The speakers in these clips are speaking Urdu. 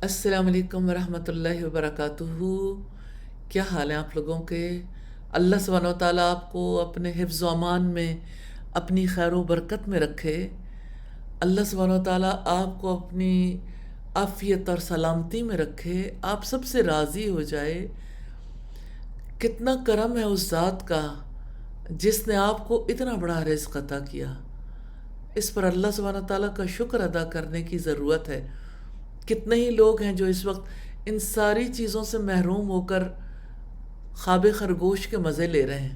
السلام علیکم ورحمۃ اللہ وبرکاتہ۔ کیا حال ہیں آپ لوگوں کے؟ اللہ سبحانہ و تعالیٰ آپ کو اپنے حفظ و امان میں، اپنی خیر و برکت میں رکھے۔ اللہ سبحانہ و تعالیٰ آپ کو اپنی عافیت اور سلامتی میں رکھے، آپ سب سے راضی ہو جائے۔ کتنا کرم ہے اس ذات کا جس نے آپ کو اتنا بڑا رزق عطا کیا۔ اس پر اللہ سبحانہ و تعالیٰ کا شکر ادا کرنے کی ضرورت ہے۔ کتنے ہی لوگ ہیں جو اس وقت ان ساری چیزوں سے محروم ہو کر خواب خرگوش کے مزے لے رہے ہیں،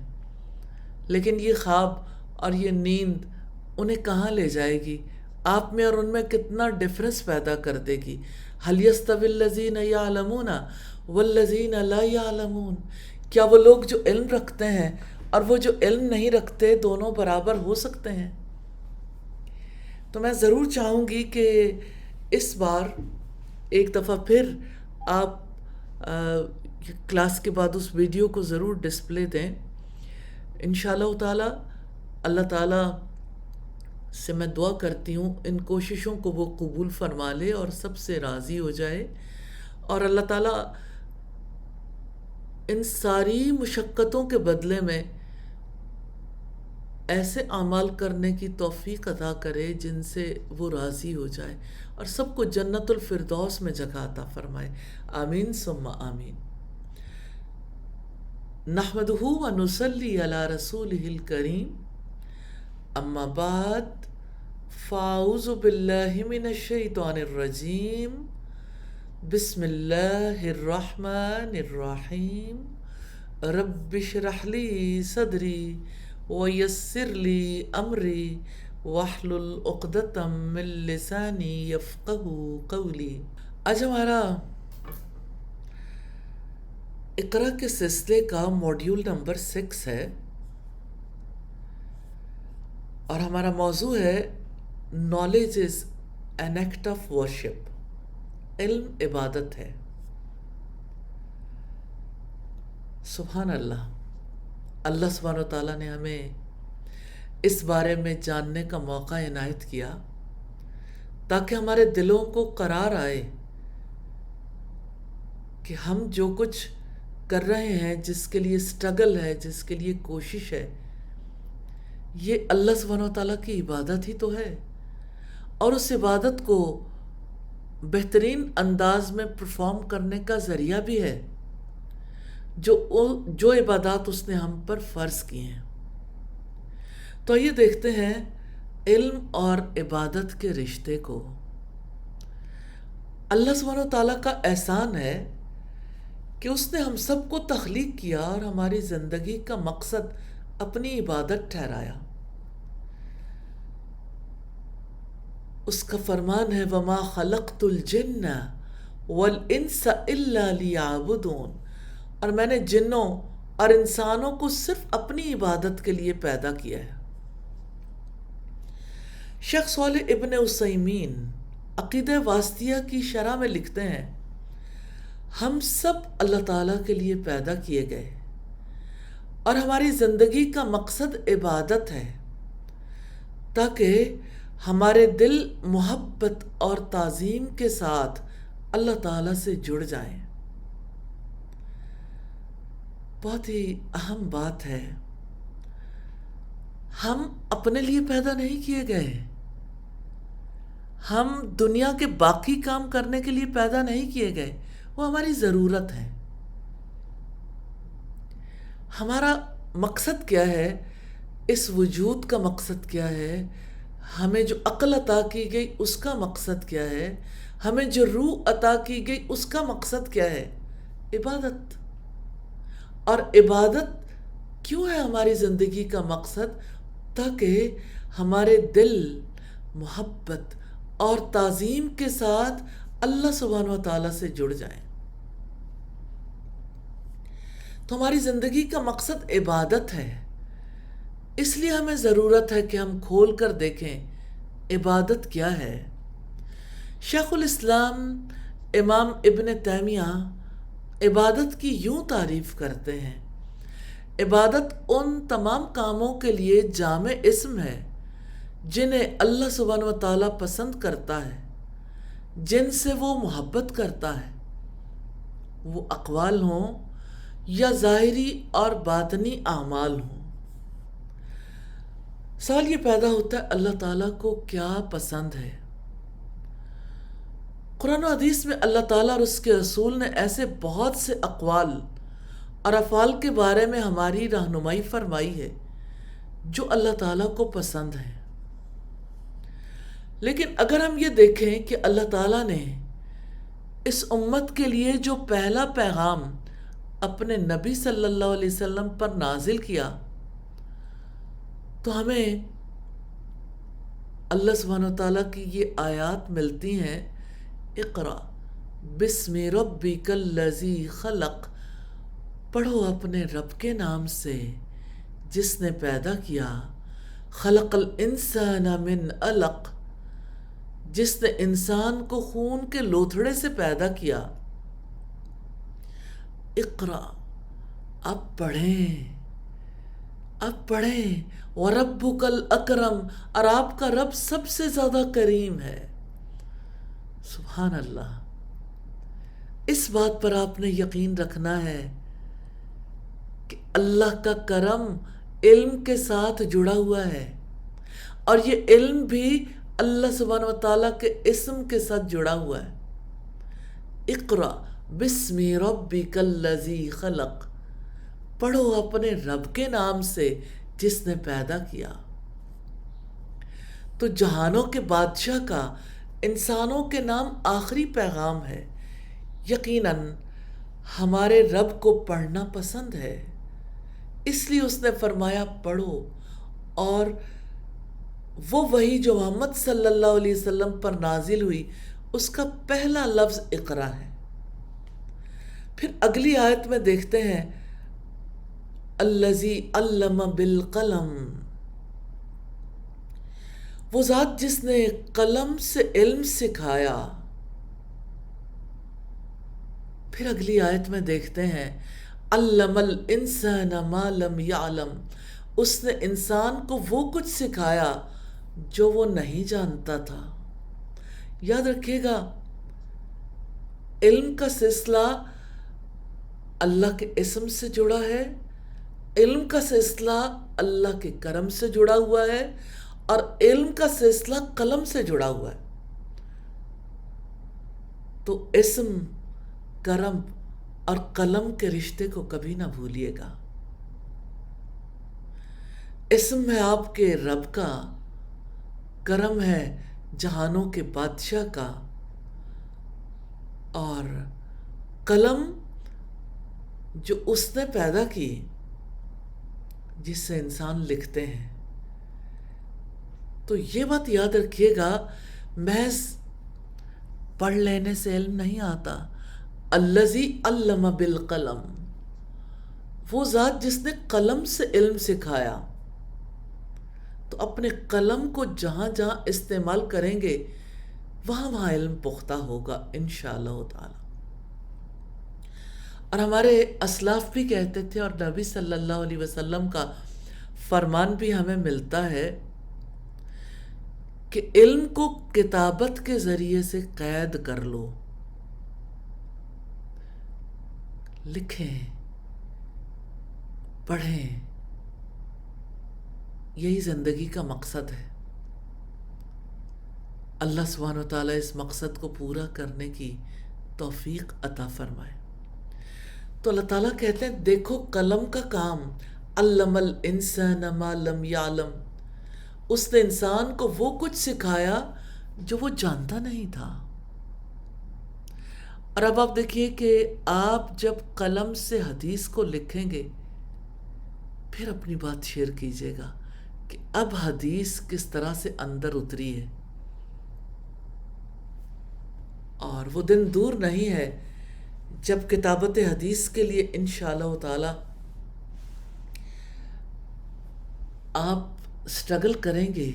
لیکن یہ خواب اور یہ نیند انہیں کہاں لے جائے گی؟ آپ میں اور ان میں کتنا ڈفرنس پیدا کر دے گی۔ هل يستوي الذين يعلمون والذين لا يعلمون؟ کیا وہ لوگ جو علم رکھتے ہیں اور وہ جو علم نہیں رکھتے دونوں برابر ہو سکتے ہیں؟ تو میں ضرور چاہوں گی کہ اس بار ایک دفعہ پھر آپ کلاس کے بعد اس ویڈیو کو ضرور ڈسپلے دیں۔ انشاءاللہ تعالی اللہ تعالیٰ سے میں دعا کرتی ہوں ان کوششوں کو وہ قبول فرما لے اور سب سے راضی ہو جائے، اور اللہ تعالیٰ ان ساری مشقتوں کے بدلے میں ایسے اعمال کرنے کی توفیق عطا کرے جن سے وہ راضی ہو جائے، اور سب کو جنت الفردوس میں جگہ عطا فرمائے۔ آمین ثم آمین۔ نحمدہ و نصلی علی رسولہ الکریم، اما بعد فاعوذ باللہ من الشیطان الرجیم، بسم اللہ الرحمن الرحیم۔ رب اشرح لی صدری ویسر لی امری واحلل عقدۃ من لسانی یفقہوا قولی۔ آج ہمارا اقرا کے سلسلے کا موڈیول نمبر 6 ہے، اور ہمارا موضوع ہے knowledge is an act of worship. علم عبادت ہے۔ سبحان اللہ، اللہ سبحانہ و تعالیٰ نے ہمیں اس بارے میں جاننے کا موقع عنایت کیا تاکہ ہمارے دلوں کو قرار آئے کہ ہم جو کچھ کر رہے ہیں، جس کے لیے سٹرگل ہے، جس کے لیے کوشش ہے، یہ اللہ سبحانہ و تعالیٰ کی عبادت ہی تو ہے، اور اس عبادت کو بہترین انداز میں پرفارم کرنے کا ذریعہ بھی ہے جو عبادات اس نے ہم پر فرض کی ہیں۔ تو یہ دیکھتے ہیں علم اور عبادت کے رشتے کو۔ اللہ سبحانہ و تعالیٰ کا احسان ہے کہ اس نے ہم سب کو تخلیق کیا اور ہماری زندگی کا مقصد اپنی عبادت ٹھہرایا۔ اس کا فرمان ہے وَمَا خَلَقْتُ الْجِنَّ وَالْإِنسَ إِلَّا لِيَعْبُدُونَ، اور میں نے جنوں اور انسانوں کو صرف اپنی عبادت کے لیے پیدا کیا ہے۔ شیخ صالح ابن عثیمین عقیدہ واسطیہ کی شرح میں لکھتے ہیں، ہم سب اللہ تعالیٰ کے لیے پیدا کیے گئے اور ہماری زندگی کا مقصد عبادت ہے تاکہ ہمارے دل محبت اور تعظیم کے ساتھ اللہ تعالیٰ سے جڑ جائیں۔ بہت ہی اہم بات ہے، ہم اپنے لیے پیدا نہیں کیے گئے، ہم دنیا کے باقی کام کرنے کے لیے پیدا نہیں کیے گئے، وہ ہماری ضرورت ہے۔ ہمارا مقصد کیا ہے؟ اس وجود کا مقصد کیا ہے؟ ہمیں جو عقل عطا کی گئی اس کا مقصد کیا ہے؟ ہمیں جو روح عطا کی گئی اس کا مقصد کیا ہے؟ عبادت۔ اور عبادت کیوں ہے ہماری زندگی کا مقصد؟ تاکہ ہمارے دل محبت اور تعظیم کے ساتھ اللہ سبحانہ و تعالیٰ سے جڑ جائیں۔ تو ہماری زندگی کا مقصد عبادت ہے، اس لیے ہمیں ضرورت ہے کہ ہم کھول کر دیکھیں عبادت کیا ہے۔ شیخ الاسلام امام ابن تیمیہ عبادت کی یوں تعریف کرتے ہیں، عبادت ان تمام کاموں کے لیے جامع اسم ہے جنہیں اللہ سبحانہ و تعالیٰ پسند کرتا ہے، جن سے وہ محبت کرتا ہے، وہ اقوال ہوں یا ظاہری اور باطنی اعمال ہوں۔ سوال یہ پیدا ہوتا ہے اللہ تعالیٰ کو کیا پسند ہے؟ قرآن و حدیث میں اللہ تعالیٰ اور اس کے رسول نے ایسے بہت سے اقوال اور افعال کے بارے میں ہماری رہنمائی فرمائی ہے جو اللہ تعالیٰ کو پسند ہے۔ لیکن اگر ہم یہ دیکھیں کہ اللہ تعالیٰ نے اس امت کے لیے جو پہلا پیغام اپنے نبی صلی اللہ علیہ وسلم پر نازل کیا، تو ہمیں اللہ سبحانہ و تعالیٰ کی یہ آیات ملتی ہیں، اقرا بسم ربک الذی خلق، پڑھو اپنے رب کے نام سے جس نے پیدا کیا، خلق الانسان من علق، جس نے انسان کو خون کے لوتھڑے سے پیدا کیا۔ اقرا، اب پڑھیں، وَرَبُّكَ الْأَكْرَمُ، اور آپ کا رب سب سے زیادہ کریم ہے۔ سبحان اللہ، اس بات پر آپ نے یقین رکھنا ہے کہ اللہ کا کرم علم کے ساتھ جڑا ہوا ہے، اور یہ علم بھی اللہ سبحانہ و تعالیٰ کے اسم کے ساتھ جڑا ہوا ہے۔ اقرا بسم ربک الذی خلق، پڑھو اپنے رب کے نام سے جس نے پیدا کیا۔ تو جہانوں کے بادشاہ کا انسانوں کے نام آخری پیغام ہے۔ یقیناً ہمارے رب کو پڑھنا پسند ہے، اس لیے اس نے فرمایا پڑھو، اور وہ وحی جو محمد صلی اللہ علیہ وسلم پر نازل ہوئی اس کا پہلا لفظ اقرا ہے۔ پھر اگلی آیت میں دیکھتے ہیں الذی علم بالقلم، وہ ذات جس نے قلم سے علم سکھایا۔ پھر اگلی آیت میں دیکھتے ہیں علم الانسان ما لم یعلم، اس نے انسان کو وہ کچھ سکھایا جو وہ نہیں جانتا تھا۔ یاد رکھیے گا، علم کا سلسلہ اللہ کے اسم سے جڑا ہے، علم کا سلسلہ اللہ کے کرم سے جڑا ہوا ہے، اور علم کا سلسلہ قلم سے جڑا ہوا ہے۔ تو اسم، کرم اور قلم کے رشتے کو کبھی نہ بھولیے گا۔ اسم ہے آپ کے رب کا، کرم ہے جہانوں کے بادشاہ کا، اور قلم جو اس نے پیدا کی جس سے انسان لکھتے ہیں۔ تو یہ بات یاد رکھیے گا، محض پڑھ لینے سے علم نہیں آتا۔ الذی علم بالقلم، وہ ذات جس نے قلم سے علم سکھایا۔ تو اپنے قلم کو جہاں جہاں استعمال کریں گے وہاں وہاں علم پختہ ہوگا انشاءاللہ تعالی۔ اور ہمارے اسلاف بھی کہتے تھے، اور نبی صلی اللہ علیہ وسلم کا فرمان بھی ہمیں ملتا ہے کہ علم کو کتابت کے ذریعے سے قید کر لو، لکھیں، پڑھیں، یہی زندگی کا مقصد ہے۔ اللہ سبحانہ و تعالیٰ اس مقصد کو پورا کرنے کی توفیق عطا فرمائے۔ تو اللہ تعالیٰ کہتے ہیں دیکھو قلم کا کام، علم الانسان ما لم یعلم، اس نے انسان کو وہ کچھ سکھایا جو وہ جانتا نہیں تھا۔ اور اب آپ دیکھیے کہ آپ جب قلم سے حدیث کو لکھیں گے پھر اپنی بات شیئر کیجیے گا کہ اب حدیث کس طرح سے اندر اتری ہے، اور وہ دن دور نہیں ہے جب کتابت حدیث کے لیے انشاءاللہ تعالی آپ سٹرگل کریں گے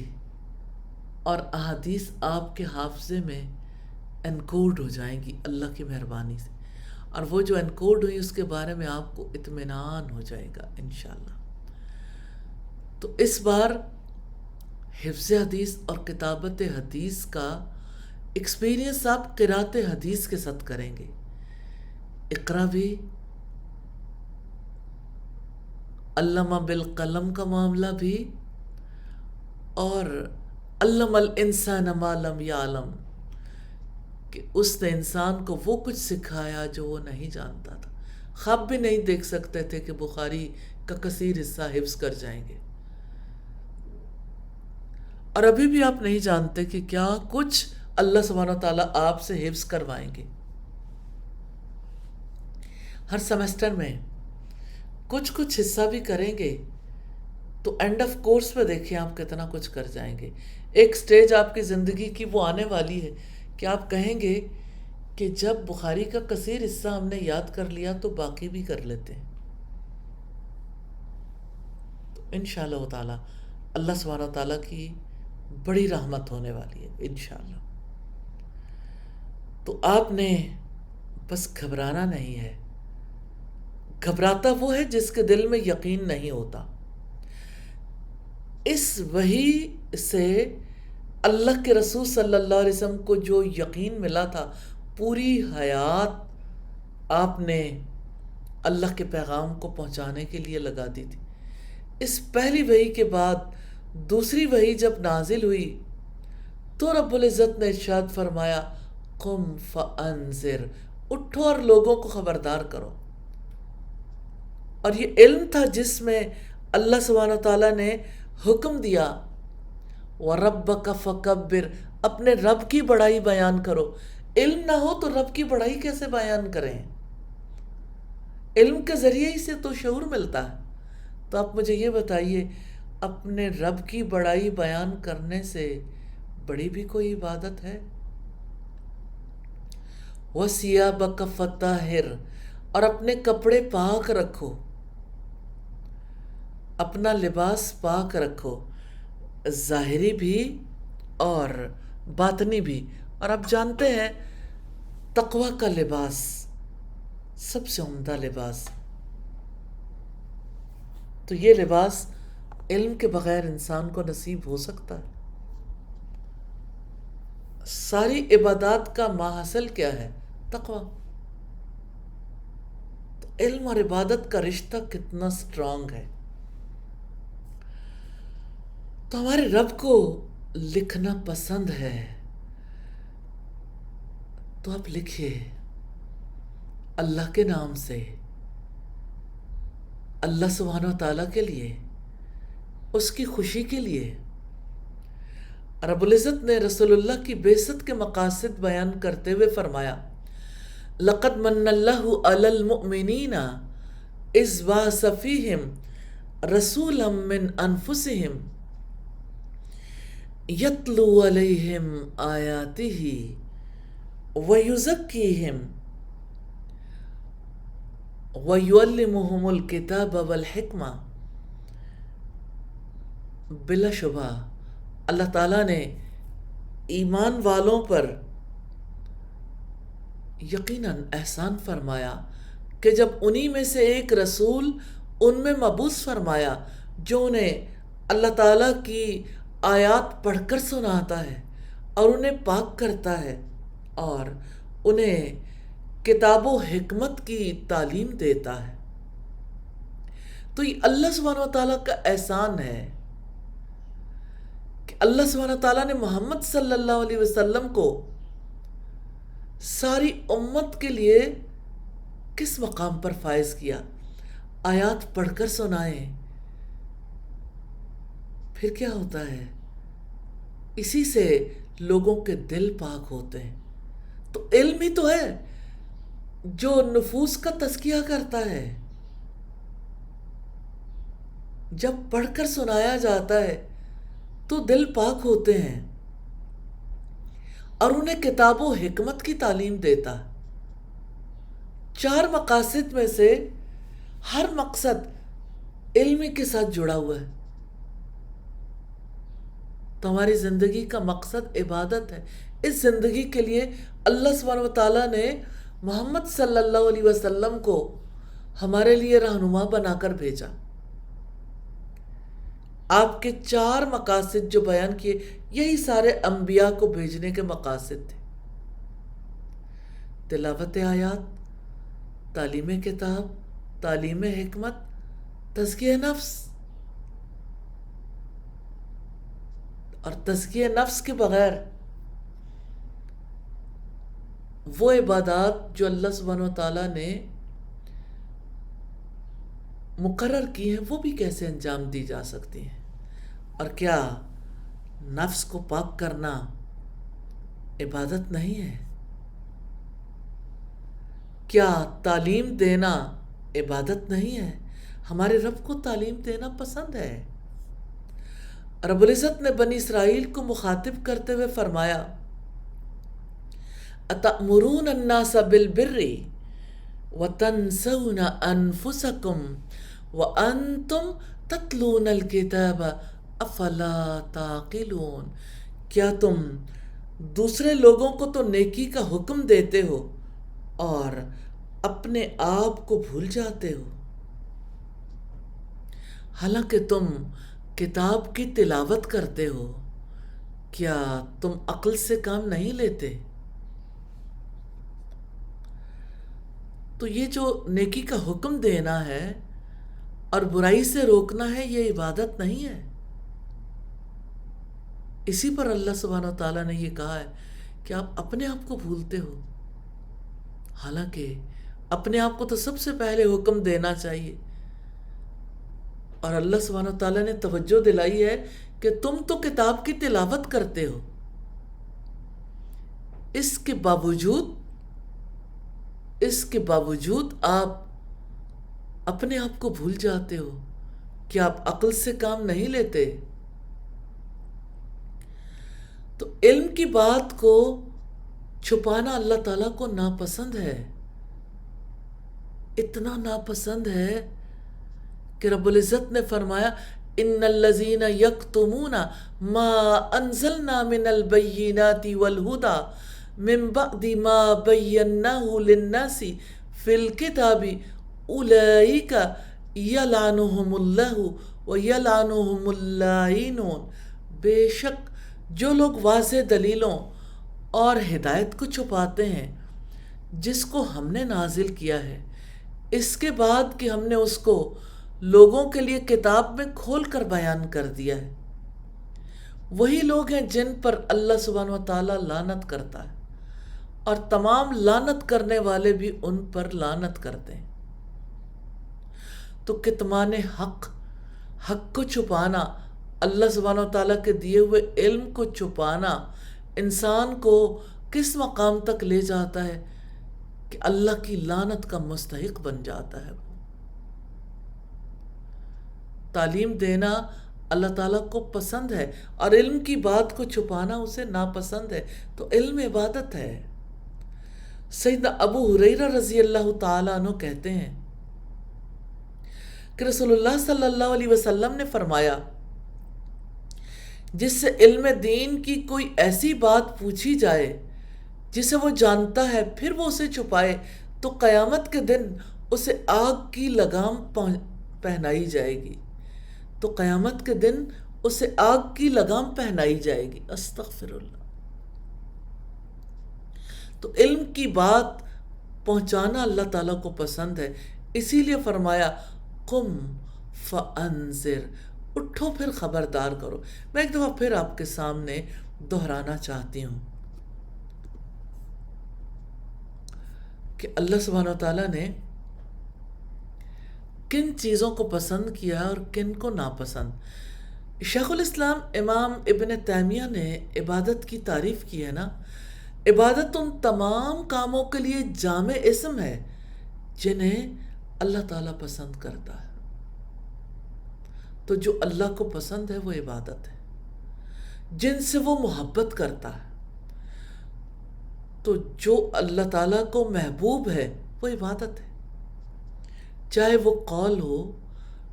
اور احادیث آپ کے حافظے میں انکوڈ ہو جائیں گی اللہ کی مہربانی سے، اور وہ جو انکوڈ ہوئی اس کے بارے میں آپ کو اطمینان ہو جائے گا انشاءاللہ۔ تو اس بار حفظ حدیث اور کتابت حدیث کا ایکسپیرینس آپ قرات حدیث کے ساتھ کریں گے. اقرا بھی، علامہ بالقلم کا معاملہ بھی، اور علم الانسان ما لم یعلم کہ اس نے انسان کو وہ کچھ سکھایا جو وہ نہیں جانتا تھا. خواب بھی نہیں دیکھ سکتے تھے کہ بخاری کا کثیر حصہ حفظ کر جائیں گے، اور ابھی بھی آپ نہیں جانتے کہ کیا کچھ اللہ سبحانہ و تعالیٰ آپ سے حفظ کروائیں گے. ہر سیمسٹر میں کچھ حصہ بھی کریں گے تو اینڈ آف کورس پہ دیکھیں آپ کتنا کچھ کر جائیں گے. ایک سٹیج آپ کی زندگی کی وہ آنے والی ہے کہ آپ کہیں گے کہ جب بخاری کا کثیر حصہ ہم نے یاد کر لیا تو باقی بھی کر لیتے ہیں. تو انشاءاللہ تعالیٰ اللہ سبحانہ تعالیٰ کی بڑی رحمت ہونے والی ہے انشاءاللہ. تو آپ نے بس گھبرانا نہیں ہے. گھبراتا وہ ہے جس کے دل میں یقین نہیں ہوتا. اس وحی سے اللہ کے رسول صلی اللہ علیہ وسلم کو جو یقین ملا تھا، پوری حیات آپ نے اللہ کے پیغام کو پہنچانے کے لیے لگا دی تھی. اس پہلی وحی کے بعد دوسری وحی جب نازل ہوئی تو رب العزت نے ارشاد فرمایا قم فانذر، اٹھو اور لوگوں کو خبردار کرو. اور یہ علم تھا جس میں اللہ سبحانہ تعالیٰ نے حکم دیا وَرَبَّكَ فَكَبِّرْ، اپنے رب کی بڑائی بیان کرو. علم نہ ہو تو رب کی بڑائی کیسے بیان کریں؟ علم کے ذریعے ہی سے تو شعور ملتا ہے. تو آپ مجھے یہ بتائیے، اپنے رب کی بڑائی بیان کرنے سے بڑی بھی کوئی عبادت ہے؟ وَثِيَابَكَ فَطَهِّرْ، اور اپنے کپڑے پاک رکھو، اپنا لباس پاک رکھو، ظاہری بھی اور باطنی بھی. اور آپ جانتے ہیں تقوی کا لباس سب سے عمدہ لباس. تو یہ لباس علم کے بغیر انسان کو نصیب ہو سکتا ہے؟ ساری عبادات کا ماحصل کیا ہے؟ تقوی. تو علم اور عبادت کا رشتہ کتنا سٹرونگ ہے. تو ہمارے رب کو لکھنا پسند ہے تو آپ لکھیے اللہ کے نام سے، اللہ سبحانہ و تعالیٰ کے لیے، اس کی خوشی کے لیے. رب العزت نے رسول اللہ کی بعثت کے مقاصد بیان کرتے ہوئے فرمایا لَقَدْ مَنَّ اللَّهُ عَلَى الْمُؤْمِنِينَ إِذْ بَعَثَ فِيهِمْ رَسُولًا مِّنْ أَنفُسِهِمْ يَتْلُو عَلَيْهِمْ آيَاتِهِ وَيُزَكِّيهِمْ وَيُعَلِّمُهُمُ الْكِتَابَ وَالْحِكْمَةَ. بلا شبہ اللہ تعالیٰ نے ایمان والوں پر یقیناً احسان فرمایا کہ جب انہی میں سے ایک رسول ان میں مبعوث فرمایا جو انہیں اللہ تعالیٰ کی آیات پڑھ کر سناتا ہے اور انہیں پاک کرتا ہے اور انہیں کتاب و حکمت کی تعلیم دیتا ہے. تو یہ اللہ سبحانہ و تعالیٰ کا احسان ہے کہ اللہ سبحانہ و تعالیٰ نے محمد صلی اللہ علیہ وسلم کو ساری امت کے لیے کس مقام پر فائز کیا؟ آیات پڑھ کر سنائیں. پھر کیا ہوتا ہے؟ اسی سے لوگوں کے دل پاک ہوتے ہیں. تو علم ہی تو ہے جو نفوس کا تزکیہ کرتا ہے. جب پڑھ کر سنایا جاتا ہے تو دل پاک ہوتے ہیں اور انہیں کتاب و حکمت کی تعلیم دیتا. 4 مقاصد میں سے ہر مقصد علم کے ساتھ جڑا ہوا ہے. تو ہماری زندگی کا مقصد عبادت ہے. اس زندگی کے لیے اللہ سبحانہ و تعالیٰ نے محمد صلی اللہ علیہ وسلم کو ہمارے لیے رہنما بنا کر بھیجا. آپ کے 4 مقاصد جو بیان کیے، یہی سارے انبیاء کو بھیجنے کے مقاصد تھے. تلاوت آیات، تعلیم کتاب، تعلیم حکمت، تزکیہ نفس. اور تزکیہ نفس کے بغیر وہ عبادات جو اللہ سبحانہ و تعالیٰ نے مقرر کی ہیں وہ بھی کیسے انجام دی جا سکتی ہیں؟ اور کیا نفس کو پاک کرنا عبادت نہیں ہے؟ کیا تعلیم دینا عبادت نہیں ہے؟ ہمارے رب کو تعلیم دینا پسند ہے. رب العزت نے بنی اسرائیل کو مخاطب کرتے ہوئے فرمایا اَتَأْمُرُونَ النَّاسَ بِالْبِرِّ وَتَنْسَوْنَ أَنفُسَكُمْ وَأَنْتُمْ تَتْلُونَ الْكِتَابَ أَفَلَا تَعْقِلُونَ. کیا تم دوسرے لوگوں کو تو نیکی کا حکم دیتے ہو اور اپنے آپ کو بھول جاتے ہو، حالانکہ تم کتاب کی تلاوت کرتے ہو. کیا تم عقل سے کام نہیں لیتے؟ تو یہ جو نیکی کا حکم دینا ہے اور برائی سے روکنا ہے، یہ عبادت نہیں ہے. اسی پر اللہ سبحانہ و تعالیٰ نے یہ کہا ہے کہ آپ اپنے آپ کو بھولتے ہو، حالانکہ اپنے آپ کو تو سب سے پہلے حکم دینا چاہیے. اور اللہ سبحانہ و تعالیٰ نے توجہ دلائی ہے کہ تم تو کتاب کی تلاوت کرتے ہو، اس کے باوجود آپ اپنے آپ کو بھول جاتے ہو. کیا آپ عقل سے کام نہیں لیتے؟ تو علم کی بات کو چھپانا اللہ تعالیٰ کو ناپسند ہے. اتنا ناپسند ہے کہ رب العزت نے فرمایا ان الذین یکتمون ما انزلنا من البینات والہدی من بعد ما بیناہ للناس فی الکتاب اولئک یلعنہم اللہ ویلعنہم اللاعنون. بے شک جو لوگ واضح دلیلوں اور ہدایت کو چھپاتے ہیں جس کو ہم نے نازل کیا ہے، اس کے بعد کہ ہم نے اس کو لوگوں کے لیے کتاب میں کھول کر بیان کر دیا ہے، وہی لوگ ہیں جن پر اللہ سبحانہ و تعالیٰ لعنت کرتا ہے، اور تمام لعنت کرنے والے بھی ان پر لعنت کرتے ہیں. تو کتمان حق کو چھپانا، اللہ سبحانہ و تعالیٰ کے دیے ہوئے علم کو چھپانا انسان کو کس مقام تک لے جاتا ہے کہ اللہ کی لعنت کا مستحق بن جاتا ہے. تعلیم دینا اللہ تعالیٰ کو پسند ہے اور علم کی بات کو چھپانا اسے ناپسند ہے. تو علم عبادت ہے. سیدنا ابو ہریرہ رضی اللہ تعالیٰ عنہ کہتے ہیں کہ رسول اللہ صلی اللہ علیہ وسلم نے فرمایا جس سے علم دین کی کوئی ایسی بات پوچھی جائے جسے وہ جانتا ہے پھر وہ اسے چھپائے تو قیامت کے دن اسے آگ کی لگام پہنائی جائے گی. تو قیامت کے دن اسے آگ کی لگام پہنائی جائے گی. استغفر اللہ. تو علم کی بات پہنچانا اللہ تعالیٰ کو پسند ہے. اسی لیے فرمایا قم فانذر، اٹھو پھر خبردار کرو. میں ایک دفعہ پھر آپ کے سامنے دہرانا چاہتی ہوں کہ اللہ سبحانہ و تعالیٰ نے کن چیزوں کو پسند کیا اور کن کو ناپسند. شیخ الاسلام امام ابن تیمیہ نے عبادت کی تعریف کی ہے نا، عبادت ان تمام کاموں کے لیے جامع اسم ہے جنہیں اللہ تعالیٰ پسند کرتا ہے. تو جو اللہ کو پسند ہے وہ عبادت ہے، جن سے وہ محبت کرتا ہے. تو جو اللہ تعالیٰ کو محبوب ہے وہ عبادت ہے، چاہے وہ قول ہو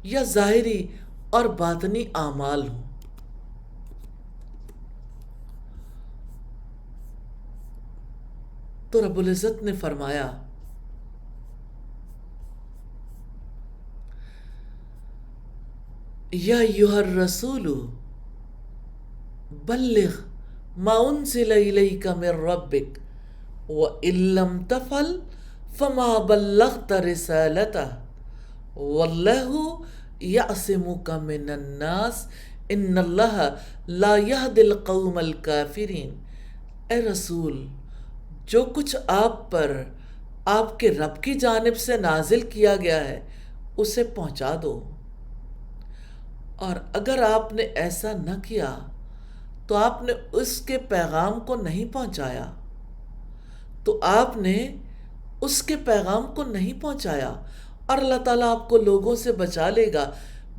یا ظاہری اور باطنی اعمال ہوں. تو رب العزت نے فرمایا یا ایھا الرسول بلغ ما انزل الیک من ربک وَإِن لَّمْ تَفْعَلْ فَمَا بَلَّغْتَ رِسَالَتَهُ وَاللَّهُ يَعْصِمُكَ مِنَ النَّاسِ إِنَّ اللَّهَ لَا يَهْدِي الْقَوْمَ الْكَافِرِينَ۔ اے رسول، جو کچھ آپ پر آپ کے رب کی جانب سے نازل کیا گیا ہے اسے پہنچا دو، اور اگر آپ نے ایسا نہ کیا تو آپ نے اس کے پیغام کو نہیں پہنچایا، تو آپ نے اس کے پیغام کو نہیں پہنچایا، اور اللہ تعالیٰ آپ کو لوگوں سے بچا لے گا۔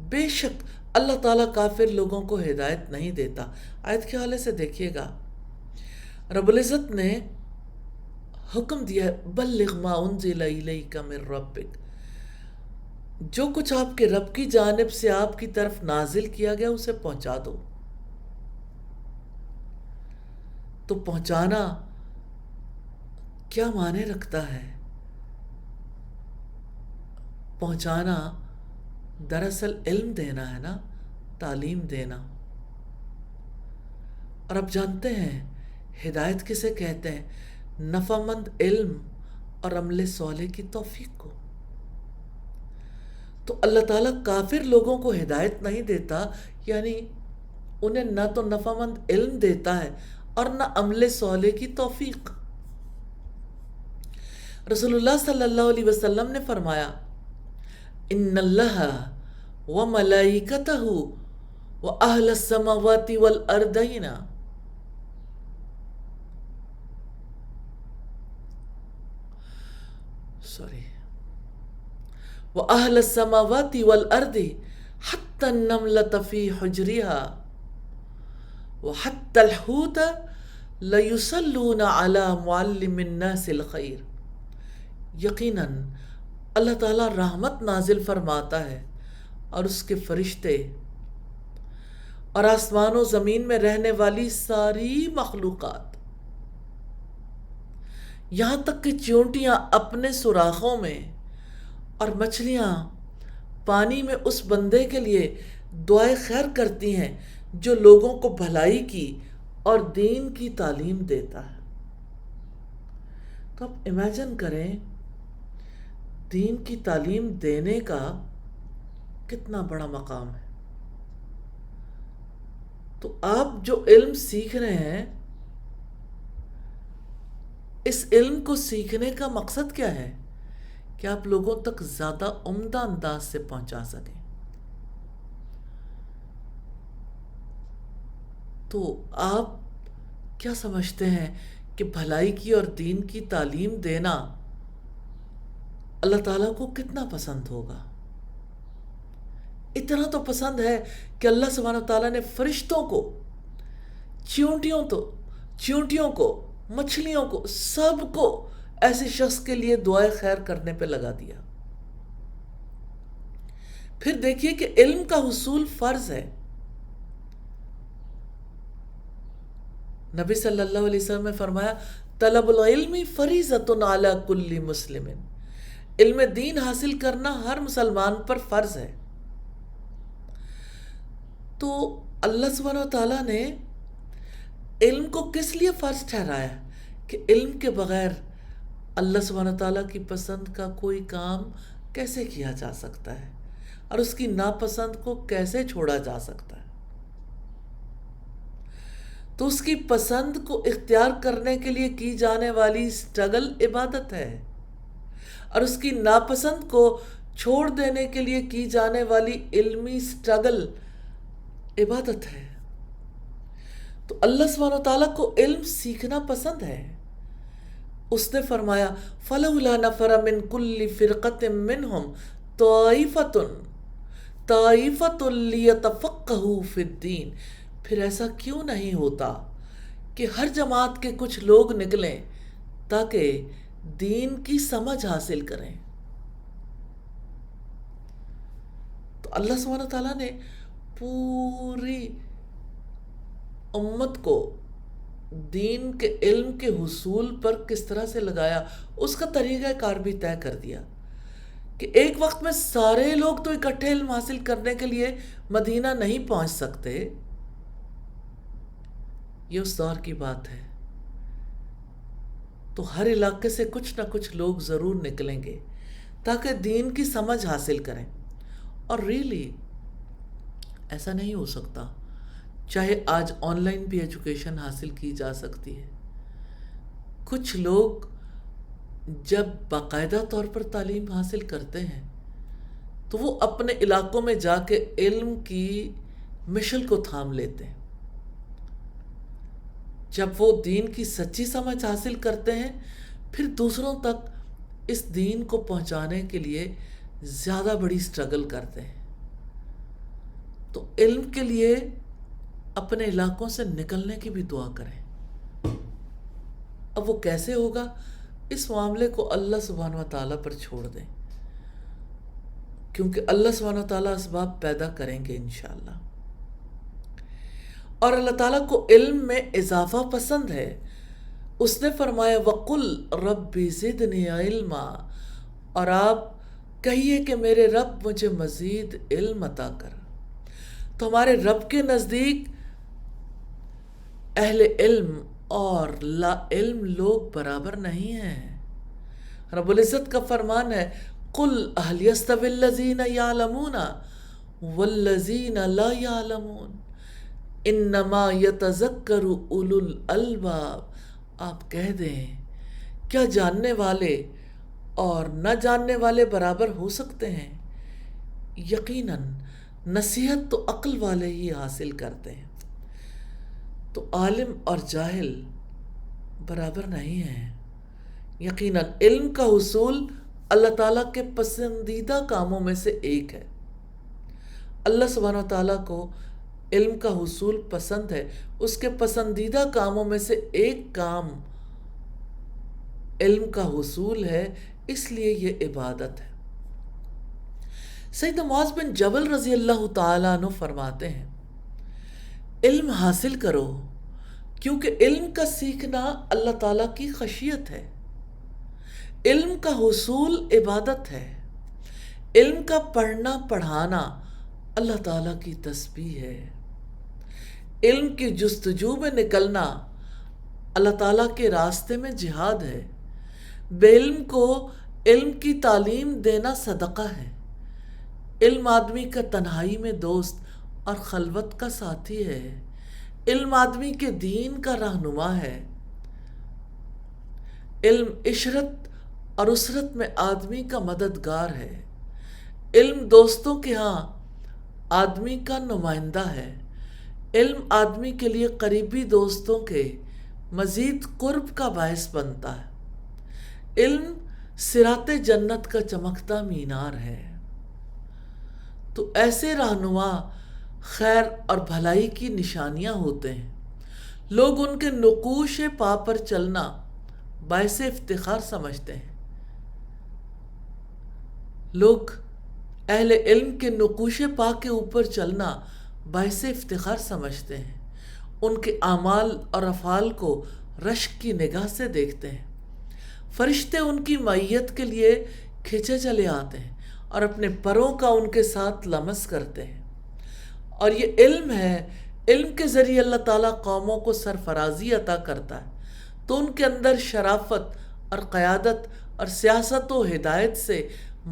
بے شک اللہ تعالیٰ کافر لوگوں کو ہدایت نہیں دیتا۔ آیت کے حوالے سے دیکھیے گا، رب العزت نے حکم دیا ہے بلغ ما انزل الیک من ربک، جو کچھ آپ کے رب کی جانب سے آپ کی طرف نازل کیا گیا اسے پہنچا دو۔ تو پہنچانا کیا معنی رکھتا ہے؟ پہنچانا دراصل علم دینا ہے نا، تعلیم دینا۔ اور اب جانتے ہیں ہدایت کسے کہتے ہیں؟ نفع مند علم اور عمل صالح کی توفیق کو۔ تو اللہ تعالیٰ کافر لوگوں کو ہدایت نہیں دیتا، یعنی انہیں نہ تو نفع مند علم دیتا ہے اور نہ عمل صالح کی توفیق۔ رسول اللہ صلی اللہ علیہ وسلم نے فرمایا ان اللہ وملائکتہ واہل السماوات والارضین وأهل السماوات والأرض حتى النملة في حجرها وحتى الحوت ليصلون على معلم الناس الخير۔ یقیناً اللہ تعالیٰ رحمت نازل فرماتا ہے، اور اس کے فرشتے اور آسمان و زمین میں رہنے والی ساری مخلوقات، یہاں تک کہ چیونٹیاں اپنے سوراخوں میں اور مچھلیاں پانی میں اس بندے کے لیے دعائے خیر کرتی ہیں جو لوگوں کو بھلائی کی اور دین کی تعلیم دیتا ہے۔ تو اب امیجن کریں دین کی تعلیم دینے کا کتنا بڑا مقام ہے۔ تو آپ جو علم سیکھ رہے ہیں، اس علم کو سیکھنے کا مقصد کیا ہے؟ کہ آپ لوگوں تک زیادہ عمدہ انداز سے پہنچا سکیں۔ تو آپ کیا سمجھتے ہیں کہ بھلائی کی اور دین کی تعلیم دینا اللہ تعالیٰ کو کتنا پسند ہوگا؟ اتنا تو پسند ہے کہ اللہ سبحانہ وتعالیٰ نے فرشتوں کو، چیونٹیوں کو، مچھلیوں کو، سب کو ایسے شخص کے لیے دعائے خیر کرنے پہ لگا دیا۔ پھر دیکھیے کہ علم کا حصول فرض ہے۔ نبی صلی اللہ علیہ وسلم نے فرمایا طلب العلم فریضۃ علی کل مسلم، علم دین حاصل کرنا ہر مسلمان پر فرض ہے۔ تو اللہ سبحانہ وتعالیٰ نے علم کو کس لیے فرض ٹھہرایا؟ کہ علم کے بغیر اللہ سبحانہ تعالیٰ کی پسند کا کوئی کام کیسے کیا جا سکتا ہے، اور اس کی ناپسند کو کیسے چھوڑا جا سکتا ہے؟ تو اس کی پسند کو اختیار کرنے کے لیے کی جانے والی سٹرگل عبادت ہے، اور اس کی ناپسند کو چھوڑ دینے کے لیے کی جانے والی علمی سٹرگل عبادت ہے۔ تو اللہ سبحانہ وتعالیٰ کو علم سیکھنا پسند ہے۔ اس نے فرمایا فَلَوْلَا نَفَرَ مِن كُلِّ فِرْقَةٍ مِّنْهُمْ طَائِفَةٌ لِيَتَفَقَّهُوا فِي الدِّينِ۔ پھر ایسا کیوں نہیں ہوتا کہ ہر جماعت کے کچھ لوگ نکلیں تاکہ دین کی سمجھ حاصل کریں۔ تو اللہ سبحانہ تعالیٰ نے پوری امت کو دین کے علم کے حصول پر کس طرح سے لگایا، اس کا طریقہ کار بھی طے کر دیا کہ ایک وقت میں سارے لوگ تو اکٹھے علم حاصل کرنے کے لیے مدینہ نہیں پہنچ سکتے۔ یہ اس دور کی بات ہے تو ہر علاقے سے کچھ نہ کچھ لوگ ضرور نکلیں گے تاکہ دین کی سمجھ حاصل کریں. اور ریئلی ایسا نہیں ہو سکتا. چاہے آج آن لائن بھی ایجوکیشن حاصل کی جا سکتی ہے. کچھ لوگ جب باقاعدہ طور پر تعلیم حاصل کرتے ہیں تو وہ اپنے علاقوں میں جا کے علم کی مشل کو تھام لیتے ہیں. جب وہ دین کی سچی سمجھ حاصل کرتے ہیں پھر دوسروں تک اس دین کو پہنچانے کے لیے زیادہ بڑی سٹرگل کرتے ہیں. تو علم کے لیے اپنے علاقوں سے نکلنے کی بھی دعا کریں. اب وہ کیسے ہوگا اس معاملے کو اللہ سبحانہ و تعالیٰ پر چھوڑ دیں، کیونکہ اللہ سبحانہ و تعالیٰ اسباب پیدا کریں گے انشاءاللہ. اور اللہ تعالیٰ کو علم میں اضافہ پسند ہے. اس نے فرمایا وَقُلْ رَبِّ زِدْنِي عِلْمًا، اور آپ کہیے کہ میرے رب مجھے مزید علم عطا کر. تو ہمارے رب کے نزدیک اہل علم اور لا علم لوگ برابر نہیں ہیں. رب العزت کا فرمان ہے قُلْ هَلْ يَسْتَوِي الَّذِينَ يَعْلَمُونَ وَالَّذِينَ لَا يَعْلَمُونَ انما یتذکر اولو الالباب. آپ کہہ دیں کیا جاننے والے اور نہ جاننے والے برابر ہو سکتے ہیں؟ یقیناً نصیحت تو عقل والے ہی حاصل کرتے ہیں. تو عالم اور جاہل برابر نہیں ہیں. یقیناً علم کا حصول اللہ تعالیٰ کے پسندیدہ کاموں میں سے ایک ہے. اللہ سبحانہ و تعالیٰ کو علم کا حصول پسند ہے. اس کے پسندیدہ کاموں میں سے ایک کام علم کا حصول ہے، اس لیے یہ عبادت ہے. سیدنا معاذ بن جبل رضی اللہ تعالیٰ عنہ فرماتے ہیں علم حاصل کرو کیونکہ علم کا سیکھنا اللہ تعالیٰ کی خشیت ہے. علم کا حصول عبادت ہے. علم کا پڑھنا پڑھانا اللہ تعالیٰ کی تسبیح ہے. علم کی جستجو میں نکلنا اللہ تعالیٰ کے راستے میں جہاد ہے. بے علم کو علم کی تعلیم دینا صدقہ ہے. علم آدمی کا تنہائی میں دوست اور خلوت کا ساتھی ہے. علم آدمی کے دین کا رہنما ہے. علم عشرت اور اسرت میں آدمی کا مددگار ہے. علم دوستوں کے ہاں آدمی کا نمائندہ ہے. علم آدمی کے لیے قریبی دوستوں کے مزید قرب کا باعث بنتا ہے. علم صراط جنت کا چمکتا مینار ہے. تو ایسے رہنما خیر اور بھلائی کی نشانیاں ہوتے ہیں. لوگ ان کے نقوش پا پر چلنا باعث افتخار سمجھتے ہیں. لوگ اہل علم کے نقوش پا کے اوپر چلنا باعث افتخار سمجھتے ہیں. ان کے اعمال اور افعال کو رشک کی نگاہ سے دیکھتے ہیں. فرشتے ان کی معیت کے لیے کھینچے چلے آتے ہیں اور اپنے پروں کا ان کے ساتھ لمس کرتے ہیں. اور یہ علم ہے. علم کے ذریعے اللہ تعالیٰ قوموں کو سرفرازی عطا کرتا ہے تو ان کے اندر شرافت اور قیادت اور سیاست و ہدایت سے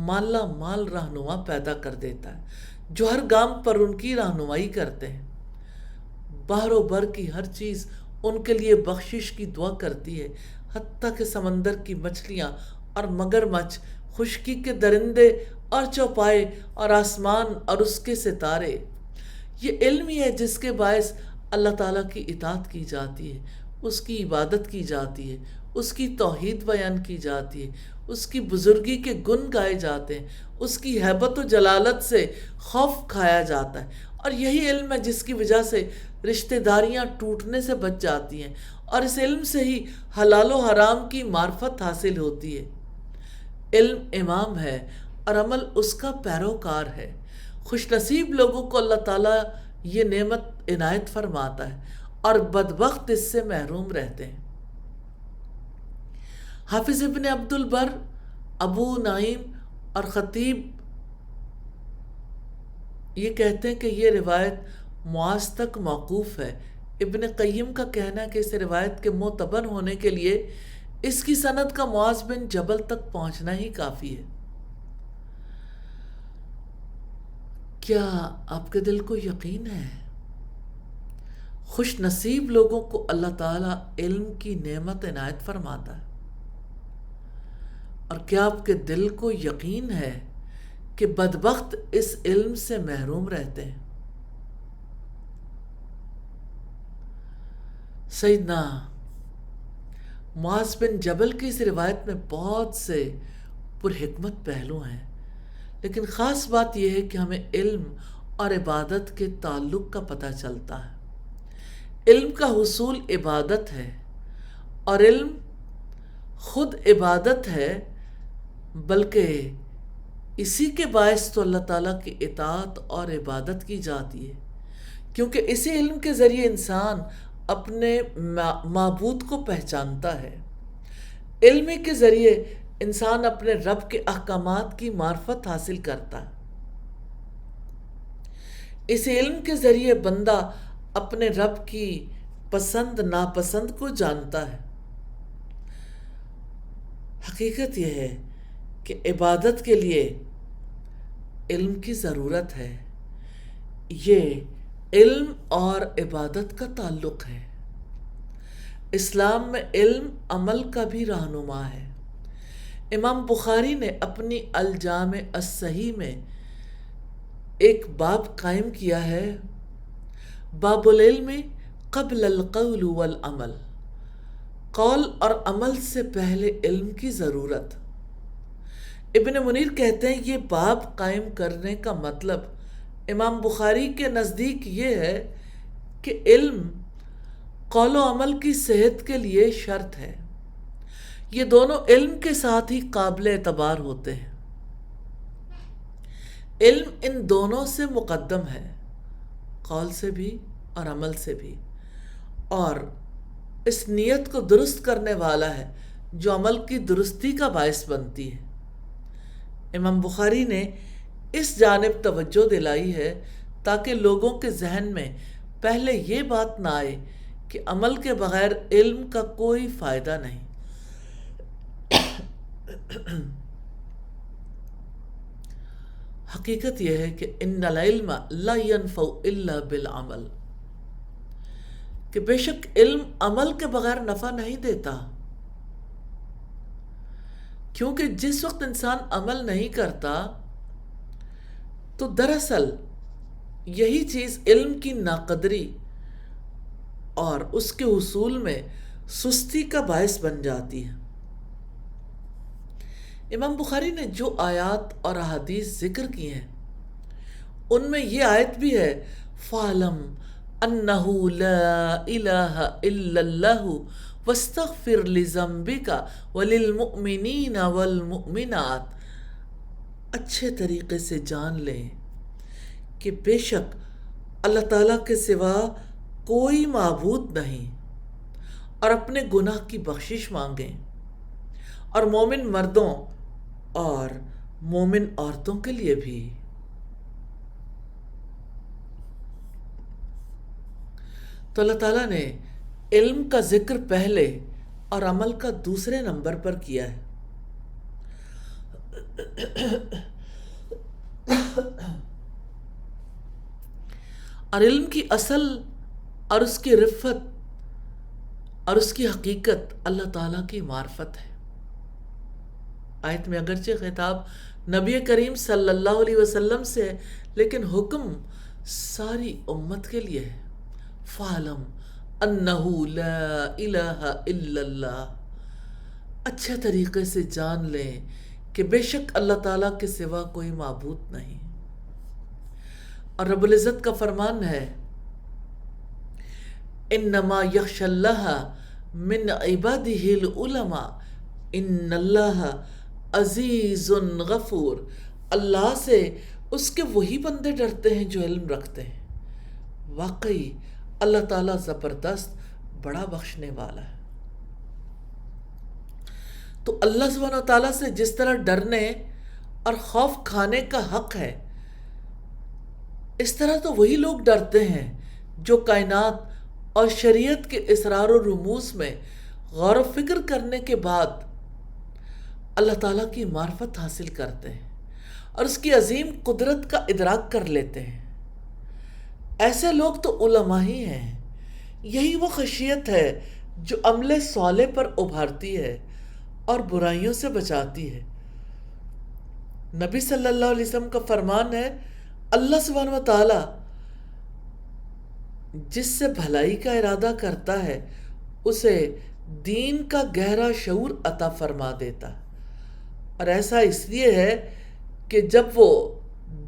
مالا مال رہنما پیدا کر دیتا ہے جو ہر گام پر ان کی رہنمائی کرتے ہیں. بحر و بر کی ہر چیز ان کے لیے بخشش کی دعا کرتی ہے، حتیٰ کہ سمندر کی مچھلیاں اور مگرمچھ، خشکی کے درندے اور چوپائے، اور آسمان اور اس کے ستارے. یہ علم ہی ہے جس کے باعث اللہ تعالیٰ کی اطاعت کی جاتی ہے، اس کی عبادت کی جاتی ہے، اس کی توحید بیان کی جاتی ہے، اس کی بزرگی کے گن گائے جاتے ہیں، اس کی ہیبت و جلالت سے خوف کھایا جاتا ہے. اور یہی علم ہے جس کی وجہ سے رشتہ داریاں ٹوٹنے سے بچ جاتی ہیں، اور اس علم سے ہی حلال و حرام کی معرفت حاصل ہوتی ہے. علم امام ہے اور عمل اس کا پیروکار ہے. خوش نصیب لوگوں کو اللہ تعالیٰ یہ نعمت عنایت فرماتا ہے اور بدبخت اس سے محروم رہتے ہیں. حافظ ابن عبد البر، ابو نعیم اور خطیب یہ کہتے ہیں کہ یہ روایت معاذ تک موقوف ہے. ابن قیم کا کہنا ہے کہ اس روایت کے معتبر ہونے کے لیے اس کی سند کا معاذ بن جبل تک پہنچنا ہی کافی ہے۔ کیا آپ کے دل کو یقین ہے خوش نصیب لوگوں کو اللہ تعالیٰ علم کی نعمت عنایت فرماتا ہے؟ اور کیا آپ کے دل کو یقین ہے کہ بدبخت اس علم سے محروم رہتے ہیں؟ سیدنا معاذ بن جبل کی اس روایت میں بہت سے پرحکمت پہلو ہیں، لیکن خاص بات یہ ہے کہ ہمیں علم اور عبادت کے تعلق کا پتہ چلتا ہے۔ علم کا حصول عبادت ہے، اور علم خود عبادت ہے، بلکہ اسی کے باعث تو اللہ تعالیٰ کی اطاعت اور عبادت کی جاتی ہے، کیونکہ اسی علم کے ذریعے انسان اپنے معبود کو پہچانتا ہے۔ علم کے ذریعے انسان اپنے رب کے احکامات کی معرفت حاصل کرتا ہے۔ اس علم کے ذریعے بندہ اپنے رب کی پسند ناپسند کو جانتا ہے۔ حقیقت یہ ہے کہ عبادت کے لیے علم کی ضرورت ہے۔ یہ علم اور عبادت کا تعلق ہے۔ اسلام میں علم عمل کا بھی رہنما ہے۔ امام بخاری نے اپنی الجامع الصحیح میں ایک باب قائم کیا ہے، باب العلم قبل القول والعمل، قول اور عمل سے پہلے علم کی ضرورت۔ ابن منیر کہتے ہیں یہ باب قائم کرنے کا مطلب امام بخاری کے نزدیک یہ ہے کہ علم قول و عمل کی صحت کے لیے شرط ہے۔ یہ دونوں علم کے ساتھ ہی قابل اعتبار ہوتے ہیں۔ علم ان دونوں سے مقدم ہے، قول سے بھی اور عمل سے بھی، اور اس نیت کو درست کرنے والا ہے جو عمل کی درستی کا باعث بنتی ہے۔ امام بخاری نے اس جانب توجہ دلائی ہے تاکہ لوگوں کے ذہن میں پہلے یہ بات نہ آئے کہ عمل کے بغیر علم کا کوئی فائدہ نہیں۔ حقیقت یہ ہے کہ ان العلم لا ينفع الا بالعمل، کہ بے شک علم عمل کے بغیر نفع نہیں دیتا، کیونکہ جس وقت انسان عمل نہیں کرتا تو دراصل یہی چیز علم کی ناقدری اور اس کے حصول میں سستی کا باعث بن جاتی ہے۔ امام بخاری نے جو آیات اور احادیث ذکر کی ہیں ان میں یہ آیت بھی ہے، فَعْلَمْ أَنَّهُ لَا إِلَهَ إِلَّا اللَّهُ وَاسْتَغْفِرْ لِذَنْبِكَ وَلِلْمُؤْمِنِينَ وَالْمُؤْمِنَاتِ، اچھے طریقے سے جان لیں کہ بے شک اللہ تعالیٰ کے سوا کوئی معبود نہیں، اور اپنے گناہ کی بخشش مانگیں، اور مومن مردوں اور مومن عورتوں کے لیے بھی۔ تو اللہ تعالیٰ نے علم کا ذکر پہلے اور عمل کا دوسرے نمبر پر کیا ہے۔ اور علم کی اصل اور اس کی رفت اور اس کی حقیقت اللہ تعالیٰ کی معرفت ہے۔ آیت میں اگرچہ خطاب نبی کریم صلی اللہ علیہ وسلم سے ہے، لیکن حکم ساری امت کے لیے ہے۔ فَعْلَمْ أَنَّهُ لَا إِلَهَ إِلَّا اللَّهُ، اچھے طریقے سے جان لیں کہ بے شک اللہ تعالیٰ کے سوا کوئی معبود نہیں۔ اور رب العزت کا فرمان ہے، انما یخشی اللہ من عباده العلماء ان اللہ عزیز غفور، اللہ سے اس کے وہی بندے ڈرتے ہیں جو علم رکھتے ہیں، واقعی اللہ تعالیٰ زبردست بڑا بخشنے والا ہے۔ تو اللہ سبحانہ و تعالیٰ سے جس طرح ڈرنے اور خوف کھانے کا حق ہے، اس طرح تو وہی لوگ ڈرتے ہیں جو کائنات اور شریعت کے اسرار و رموز میں غور و فکر کرنے کے بعد اللہ تعالیٰ کی معرفت حاصل کرتے ہیں اور اس کی عظیم قدرت کا ادراک کر لیتے ہیں، ایسے لوگ تو علماء ہی ہیں۔ یہی وہ خشیت ہے جو عمل صالح پر ابھارتی ہے اور برائیوں سے بچاتی ہے۔ نبی صلی اللہ علیہ وسلم کا فرمان ہے، اللہ سبحانہ و تعالی جس سے بھلائی کا ارادہ کرتا ہے اسے دین کا گہرا شعور عطا فرما دیتا ہے، اور ایسا اس لیے ہے کہ جب وہ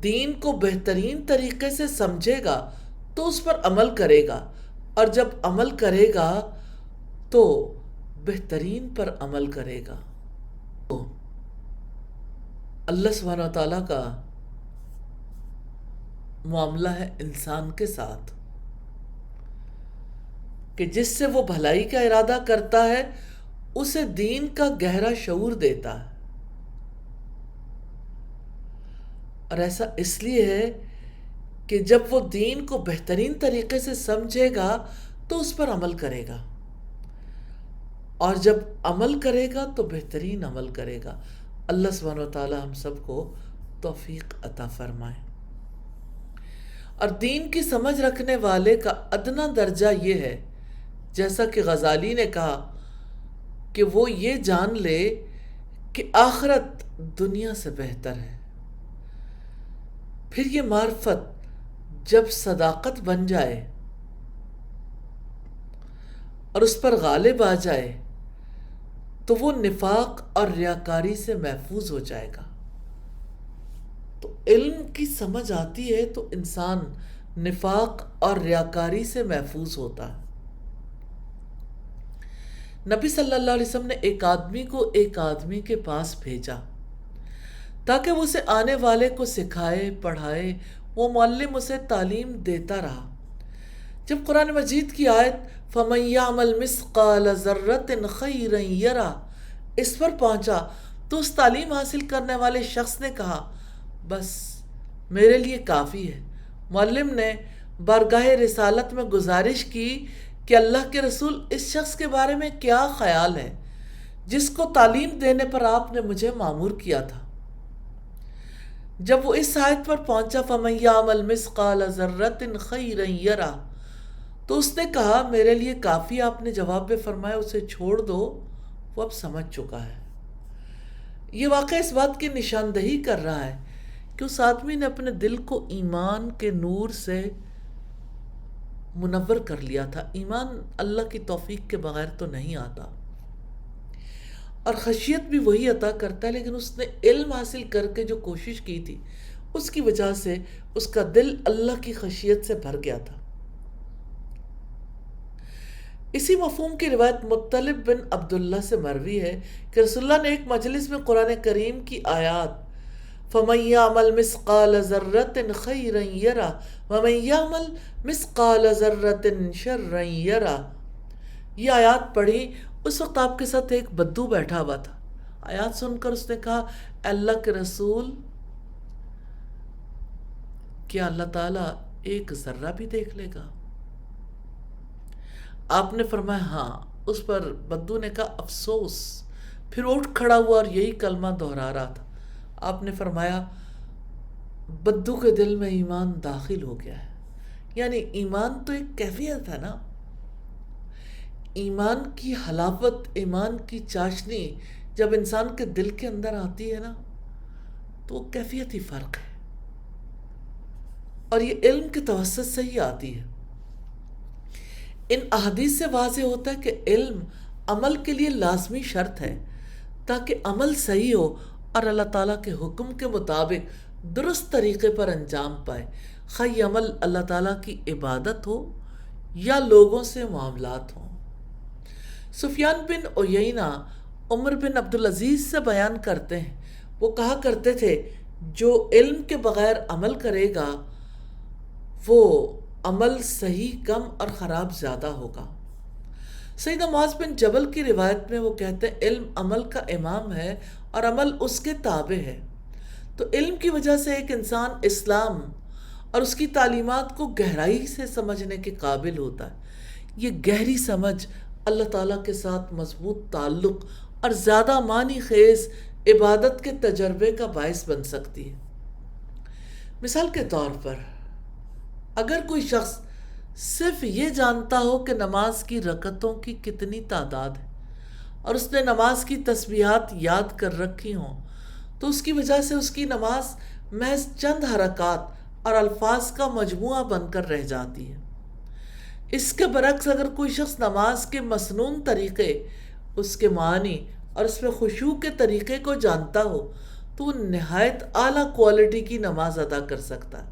دین کو بہترین طریقے سے سمجھے گا تو اس پر عمل کرے گا، اور جب عمل کرے گا تو بہترین پر عمل کرے گا۔ اللہ سبحانہ و تعالیٰ کا معاملہ ہے انسان کے ساتھ کہ جس سے وہ بھلائی کا ارادہ کرتا ہے اسے دین کا گہرا شعور دیتا ہے، اور ایسا اس لیے ہے کہ جب وہ دین کو بہترین طریقے سے سمجھے گا تو اس پر عمل کرے گا، اور جب عمل کرے گا تو بہترین عمل کرے گا۔ اللہ سبحانہ و تعالی ہم سب کو توفیق عطا فرمائے۔ اور دین کی سمجھ رکھنے والے کا ادنا درجہ یہ ہے، جیسا کہ غزالی نے کہا، کہ وہ یہ جان لے کہ آخرت دنیا سے بہتر ہے۔ پھر یہ معرفت جب صداقت بن جائے اور اس پر غالب آ جائے تو وہ نفاق اور ریاکاری سے محفوظ ہو جائے گا۔ تو علم کی سمجھ آتی ہے تو انسان نفاق اور ریاکاری سے محفوظ ہوتا ہے۔ نبی صلی اللہ علیہ وسلم نے ایک آدمی کو ایک آدمی کے پاس بھیجا تاکہ وہ اسے آنے والے کو سکھائے پڑھائے۔ وہ معلم اسے تعلیم دیتا رہا۔ جب قرآن مجید کی آیت فَمَن يَعْمَلْ مِثْقَالَ ذَرَّةٍ خَيْرًا يَرَهُ اس پر پہنچا تو اس تعلیم حاصل کرنے والے شخص نے کہا، بس میرے لیے کافی ہے۔ معلم نے بارگاہ رسالت میں گزارش کی کہ اللہ کے رسول اس شخص کے بارے میں کیا خیال ہے جس کو تعلیم دینے پر آپ نے مجھے مامور کیا تھا۔ جب وہ اس آیت پر پہنچا فَمَن يَعْمَلْ مِثْقَالَ ذَرَّةٍ خَيْرًا يَرَهُ تو اس نے کہا، میرے لیے کافی۔ آپ نے جواب میں فرمایا، اسے چھوڑ دو، وہ اب سمجھ چکا ہے۔ یہ واقعہ اس بات کی نشاندہی کر رہا ہے کہ اس آدمی نے اپنے دل کو ایمان کے نور سے منور کر لیا تھا۔ ایمان اللہ کی توفیق کے بغیر تو نہیں آتا، اور خشیت بھی وہی عطا کرتا ہے، لیکن اس نے علم حاصل کر کے جو کوشش کی تھی اس کی وجہ سے اس کا دل اللہ کی خشیت سے بھر گیا تھا۔ اسی مفہوم کی روایت مطلب بن عبداللہ سے مروی ہے کہ رسول اللہ نے ایک مجلس میں قرآن کریم کی آیات فَمَن يَعْمَلْ مِثْقَالَ ذَرَّةٍ خَيْرًا يَرَهُ وَمَن يَعْمَلْ مِثْقَالَ ذَرَّةٍ شَرًّا يَرَهُ یہ آیات پڑھی۔ اس وقت آپ کے ساتھ ایک بدو بیٹھا ہوا تھا۔ آیات سن کر اس نے کہا، اللہ کے رسول، کیا اللہ تعالیٰ ایک ذرہ بھی دیکھ لے گا؟ آپ نے فرمایا ہاں۔ اس پر بدو نے کہا افسوس، پھر اٹھ کھڑا ہوا اور یہی کلمہ دہرا رہا تھا۔ آپ نے فرمایا بدو کے دل میں ایمان داخل ہو گیا ہے۔ یعنی ایمان تو ایک کیفیت ہے نا، ایمان کی حلاوت، ایمان کی چاشنی جب انسان کے دل کے اندر آتی ہے نا تو وہ کیفیت ہی فرق ہے، اور یہ علم کے توسط سے ہی آتی ہے۔ ان احادیث سے واضح ہوتا ہے کہ علم عمل کے لیے لازمی شرط ہے تاکہ عمل صحیح ہو اور اللہ تعالیٰ کے حکم کے مطابق درست طریقے پر انجام پائے، خواہ یہ عمل اللہ تعالیٰ کی عبادت ہو یا لوگوں سے معاملات ہوں۔ سفیان بن عیینہ عمر بن عبدالعزیز سے بیان کرتے ہیں، وہ کہا کرتے تھے جو علم کے بغیر عمل کرے گا وہ عمل صحیح کم اور خراب زیادہ ہوگا۔ سیدنا معاذ بن جبل کی روایت میں وہ کہتے ہیں علم عمل کا امام ہے اور عمل اس کے تابع ہے۔ تو علم کی وجہ سے ایک انسان اسلام اور اس کی تعلیمات کو گہرائی سے سمجھنے کے قابل ہوتا ہے۔ یہ گہری سمجھ اللہ تعالیٰ کے ساتھ مضبوط تعلق اور زیادہ معنی خیز عبادت کے تجربے کا باعث بن سکتی ہے۔ مثال کے طور پر اگر کوئی شخص صرف یہ جانتا ہو کہ نماز کی رکعتوں کی کتنی تعداد ہے اور اس نے نماز کی تسبیحات یاد کر رکھی ہوں، تو اس کی وجہ سے اس کی نماز محض چند حرکات اور الفاظ کا مجموعہ بن کر رہ جاتی ہے۔ اس کے برعکس اگر کوئی شخص نماز کے مسنون طریقے، اس کے معنی اور اس میں خشوع کے طریقے کو جانتا ہو تو وہ نہایت اعلیٰ کوالٹی کی نماز ادا کر سکتا ہے۔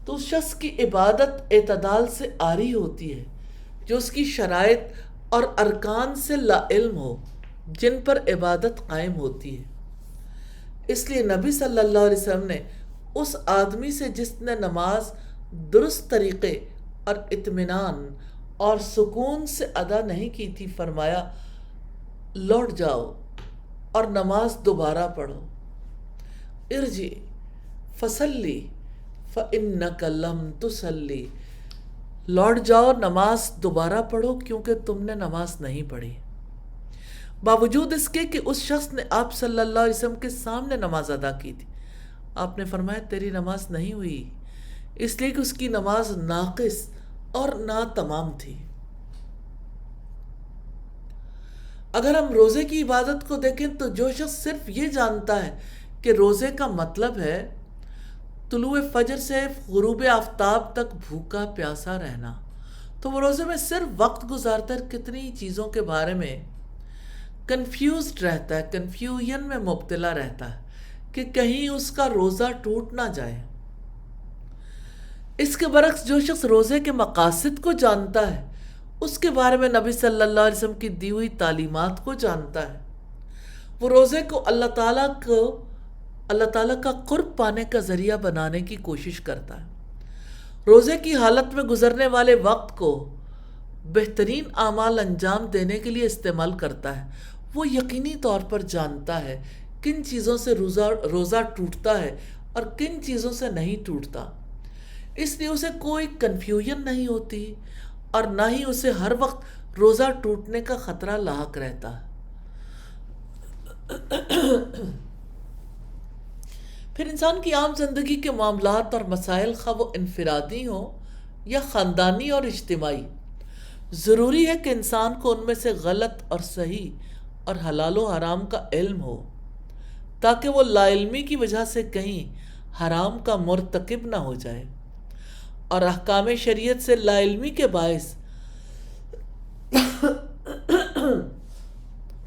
تو اس شخص کی عبادت اعتدال سے عاری ہوتی ہے جو اس کی شرائط اور ارکان سے لا علم ہو جن پر عبادت قائم ہوتی ہے۔ اس لیے نبی صلی اللہ علیہ وسلم نے اس آدمی سے جس نے نماز درست طریقے اور اطمینان اور سکون سے ادا نہیں کی تھی فرمایا، لوٹ جاؤ اور نماز دوبارہ پڑھو، ارجع فصلی فإنک لم تصلی، لوٹ جاؤ نماز دوبارہ پڑھو کیونکہ تم نے نماز نہیں پڑھی۔ باوجود اس کے کہ اس شخص نے آپ صلی اللہ علیہ وسلم کے سامنے نماز ادا کی تھی، آپ نے فرمایا تیری نماز نہیں ہوئی، اس لیے کہ اس کی نماز ناقص اور ناتمام تھی۔ اگر ہم روزے کی عبادت کو دیکھیں تو جو شخص صرف یہ جانتا ہے کہ روزے کا مطلب ہے طلوع فجر سے غروب آفتاب تک بھوکا پیاسا رہنا، تو وہ روزے میں صرف وقت گزارتا ہے، کتنی چیزوں کے بارے میں کنفیوزڈ رہتا ہے، کنفیوژن میں مبتلا رہتا ہے کہ کہیں اس کا روزہ ٹوٹ نہ جائے۔ اس کے برعکس جو شخص روزے کے مقاصد کو جانتا ہے، اس کے بارے میں نبی صلی اللہ علیہ وسلم کی دی ہوئی تعلیمات کو جانتا ہے، وہ روزے کو اللہ تعالیٰ کا قرب پانے کا ذریعہ بنانے کی کوشش کرتا ہے، روزے کی حالت میں گزرنے والے وقت کو بہترین اعمال انجام دینے کے لیے استعمال کرتا ہے، وہ یقینی طور پر جانتا ہے کن چیزوں سے روزہ ٹوٹتا ہے اور کن چیزوں سے نہیں ٹوٹتا، اس لیے اسے کوئی کنفیوژن نہیں ہوتی اور نہ ہی اسے ہر وقت روزہ ٹوٹنے کا خطرہ لاحق رہتا ہے۔ پھر انسان کی عام زندگی کے معاملات اور مسائل خواہ وہ انفرادی ہوں یا خاندانی اور اجتماعی، ضروری ہے کہ انسان کو ان میں سے غلط اور صحیح اور حلال و حرام کا علم ہو تاکہ وہ لا علمی کی وجہ سے کہیں حرام کا مرتکب نہ ہو جائے اور احکام شریعت سے لا علمی کے باعث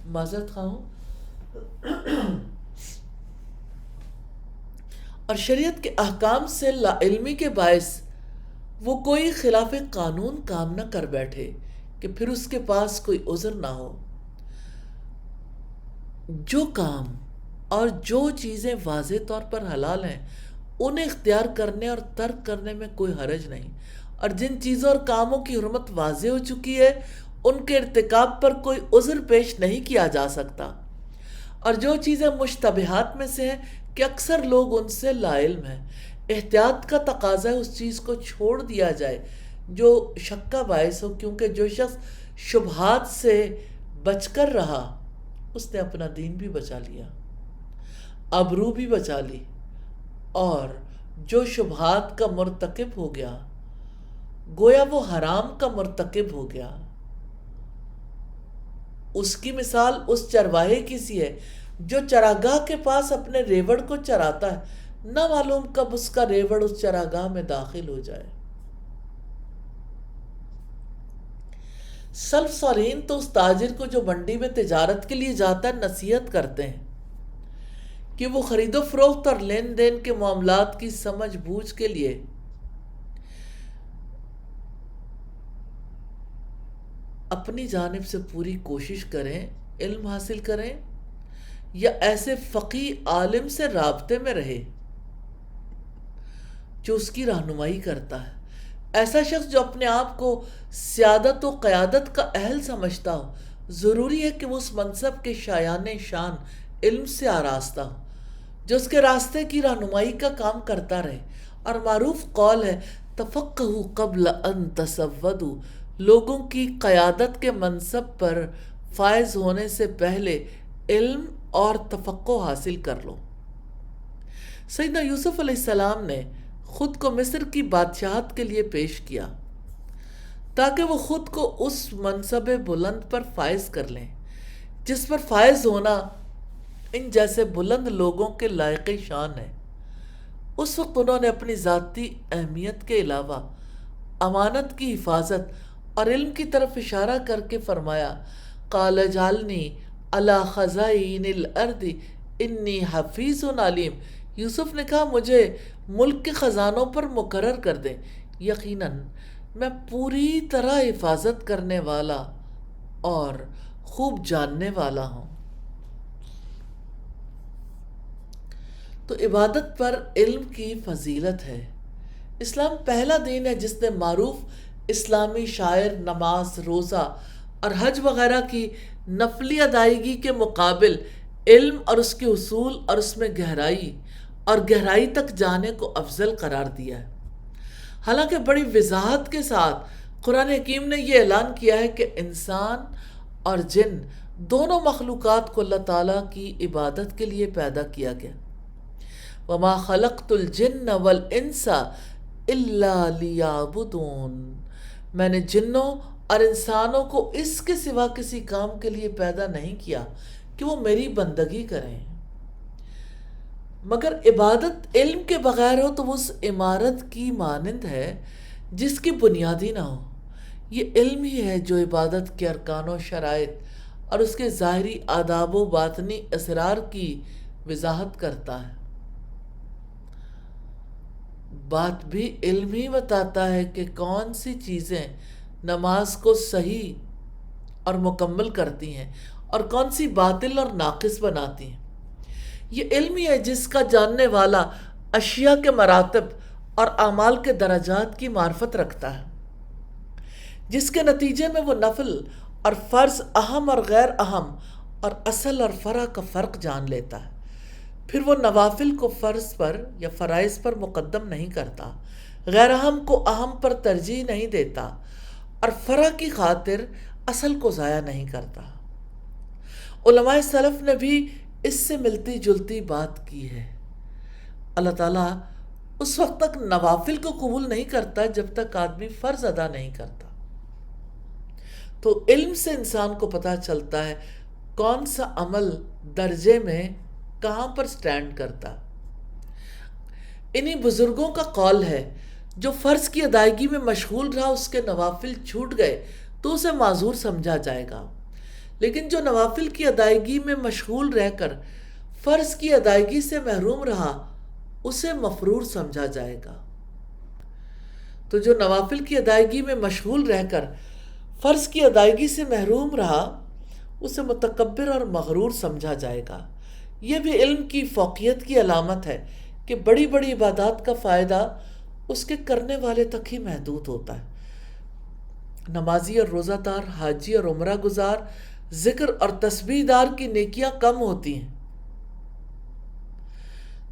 معذرت خواہ ہوں، اور شریعت کے احکام سے لا علمی کے باعث وہ کوئی خلاف قانون کام نہ کر بیٹھے کہ پھر اس کے پاس کوئی عذر نہ ہو۔ جو کام اور جو چیزیں واضح طور پر حلال ہیں انہیں اختیار کرنے اور ترک کرنے میں کوئی حرج نہیں، اور جن چیزوں اور کاموں کی حرمت واضح ہو چکی ہے ان کے ارتکاب پر کوئی عذر پیش نہیں کیا جا سکتا، اور جو چیزیں مشتبہات میں سے ہیں کہ اکثر لوگ ان سے لا علم ہیں، احتیاط کا تقاضا ہے اس چیز کو چھوڑ دیا جائے جو شک کا باعث ہو، کیونکہ جو شخص شبہات سے بچ کر رہا اس نے اپنا دین بھی بچا لیا، آبرو بھی بچا لی، اور جو شبہات کا مرتکب ہو گیا گویا وہ حرام کا مرتکب ہو گیا۔ اس کی مثال اس چرواہے کی سی ہے جو چراگاہ کے پاس اپنے ریوڑ کو چراتا ہے، نہ معلوم کب اس کا ریوڑ اس چراگاہ میں داخل ہو جائے۔ سلف صالحین تو اس تاجر کو جو منڈی میں تجارت کے لیے جاتا ہے نصیحت کرتے ہیں کہ وہ خرید و فروخت اور لین دین کے معاملات کی سمجھ بوجھ کے لیے اپنی جانب سے پوری کوشش کریں، علم حاصل کریں یا ایسے فقیہ عالم سے رابطے میں رہے جو اس کی رہنمائی کرتا ہے۔ ایسا شخص جو اپنے آپ کو سیادت و قیادت کا اہل سمجھتا ہو، ضروری ہے کہ وہ اس منصب کے شایان شان علم سے آراستہ ہو جو اس کے راستے کی رہنمائی کا کام کرتا رہے، اور معروف قول ہے تفقہوا قبل ان تسودوا، لوگوں کی قیادت کے منصب پر فائز ہونے سے پہلے علم اور تفقہ حاصل کر لو۔ سیدنا یوسف علیہ السلام نے خود کو مصر کی بادشاہت کے لیے پیش کیا تاکہ وہ خود کو اس منصب بلند پر فائز کر لیں جس پر فائز ہونا ان جیسے بلند لوگوں کے لائق شان ہے۔ اس وقت انہوں نے اپنی ذاتی اہمیت کے علاوہ امانت کی حفاظت اور علم کی طرف اشارہ کر کے فرمایا، قال اجعلنی علی خزائن الارض انی حفیظ علیم۔ یوسف نے کہا مجھے ملک کے خزانوں پر مقرر کر دیں، یقیناً میں پوری طرح حفاظت کرنے والا اور خوب جاننے والا ہوں۔ تو عبادت پر علم کی فضیلت ہے۔ اسلام پہلا دین ہے جس نے معروف اسلامی شعائر نماز، روزہ اور حج وغیرہ کی نفلی ادائیگی کے مقابل علم اور اس کے اصول اور اس میں گہرائی تک جانے کو افضل قرار دیا ہے۔ حالانکہ بڑی وضاحت کے ساتھ قرآن حکیم نے یہ اعلان کیا ہے کہ انسان اور جن دونوں مخلوقات کو اللہ تعالیٰ کی عبادت کے لیے پیدا کیا گیا۔ وَمَا خَلَقْتُ الْجِنَّ وَالْإِنسَ إِلَّا لِيَعْبُدُونَ۔ میں نے جنوں اور انسانوں کو اس کے سوا کسی کام کے لیے پیدا نہیں کیا کہ وہ میری بندگی کریں، مگر عبادت علم کے بغیر ہو تو وہ اس عمارت کی مانند ہے جس کی بنیادی نہ ہو۔ یہ علم ہی ہے جو عبادت کے ارکان و شرائط اور اس کے ظاہری آداب و باطنی اسرار کی وضاحت کرتا ہے۔ بات بھی علم ہی بتاتا ہے کہ کون سی چیزیں نماز کو صحیح اور مکمل کرتی ہیں اور کون سی باطل اور ناقص بناتی ہیں۔ یہ علم ہی ہے جس کا جاننے والا اشیاء کے مراتب اور اعمال کے درجات کی معرفت رکھتا ہے، جس کے نتیجے میں وہ نفل اور فرض، اہم اور غیر اہم، اور اصل اور فرع کا فرق جان لیتا ہے۔ پھر وہ نوافل کو فرض پر یا فرائض پر مقدم نہیں کرتا، غیر اہم کو اہم پر ترجیح نہیں دیتا، اور فرع کی خاطر اصل کو ضائع نہیں کرتا۔ علماء سلف نے بھی اس سے ملتی جلتی بات کی ہے۔ اللہ تعالیٰ اس وقت تک نوافل کو قبول نہیں کرتا جب تک آدمی فرض ادا نہیں کرتا۔ تو علم سے انسان کو پتہ چلتا ہے کون سا عمل درجے میں کہاں پر سٹینڈ کرتا۔ انہی بزرگوں کا قول ہے جو فرض کی ادائیگی میں مشغول رہا اس کے نوافل چھوٹ گئے تو اسے معذور سمجھا جائے گا، لیکن جو نوافل کی ادائیگی میں مشغول رہ کر فرض کی ادائیگی سے محروم رہا اسے مفرور سمجھا جائے گا۔ تو جو نوافل کی ادائیگی میں مشغول رہ کر فرض کی ادائیگی سے محروم رہا اسے متکبر اور مغرور سمجھا جائے گا۔ یہ بھی علم کی فوقیت کی علامت ہے کہ بڑی بڑی عبادات کا فائدہ اس کے کرنے والے تک ہی محدود ہوتا ہے۔ نمازی اور روزہ دار، حاجی اور عمرہ گزار، ذکر اور تسبیح دار کی نیکیاں کم ہوتی ہیں۔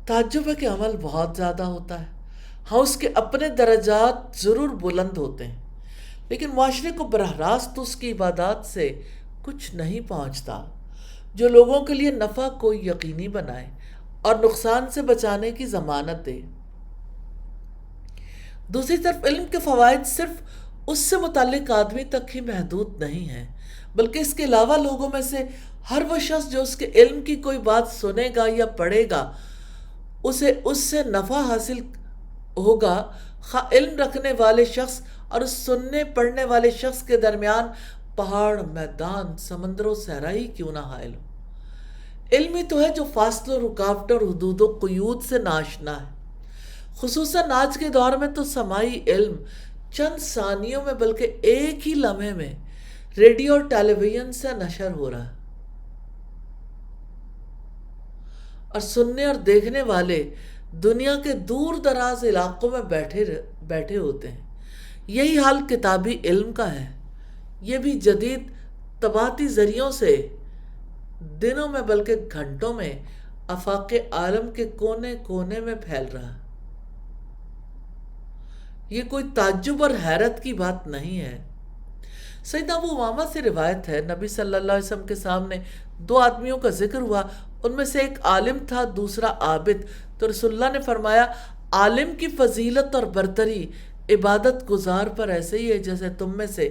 تعجب ہے کہ عمل بہت زیادہ ہوتا ہے۔ ہاں اس کے اپنے درجات ضرور بلند ہوتے ہیں، لیکن معاشرے کو براہ راست اس کی عبادات سے کچھ نہیں پہنچتا جو لوگوں کے لیے نفع کو یقینی بنائے اور نقصان سے بچانے کی ضمانت دے۔ دوسری طرف علم کے فوائد صرف اس سے متعلق آدمی تک ہی محدود نہیں ہیں، بلکہ اس کے علاوہ لوگوں میں سے ہر وہ شخص جو اس کے علم کی کوئی بات سنے گا یا پڑھے گا اسے اس سے نفع حاصل ہوگا، خواہ علم رکھنے والے شخص اور اس سننے پڑھنے والے شخص کے درمیان پہاڑ، میدان، سمندر و صحرا ہی کیوں نہ حائل ہو۔ علم ہی تو ہے جو فاصلوں، رکاوٹوں اور حدود و قیود سے ناشنا ہے۔ خصوصاً آج کے دور میں تو سماعی علم چند ثانیوں میں بلکہ ایک ہی لمحے میں ریڈیو اور ٹیلی ویژن سے نشر ہو رہا ہے، اور سننے اور دیکھنے والے دنیا کے دور دراز علاقوں میں بیٹھے ہوتے ہیں۔ یہی حال کتابی علم کا ہے۔ یہ بھی جدید طباعتی ذریعوں سے دنوں میں بلکہ گھنٹوں میں آفاق عالم کے کونے کونے میں پھیل رہا ہے۔ یہ کوئی تعجب اور حیرت کی بات نہیں ہے۔ سیدنا ابو امامہ سے روایت ہے، نبی صلی اللہ علیہ وسلم کے سامنے دو آدمیوں کا ذکر ہوا، ان میں سے ایک عالم تھا، دوسرا عابد، تو رسول اللہ نے فرمایا عالم کی فضیلت اور برتری عبادت گزار پر ایسے ہی ہے جیسے تم میں سے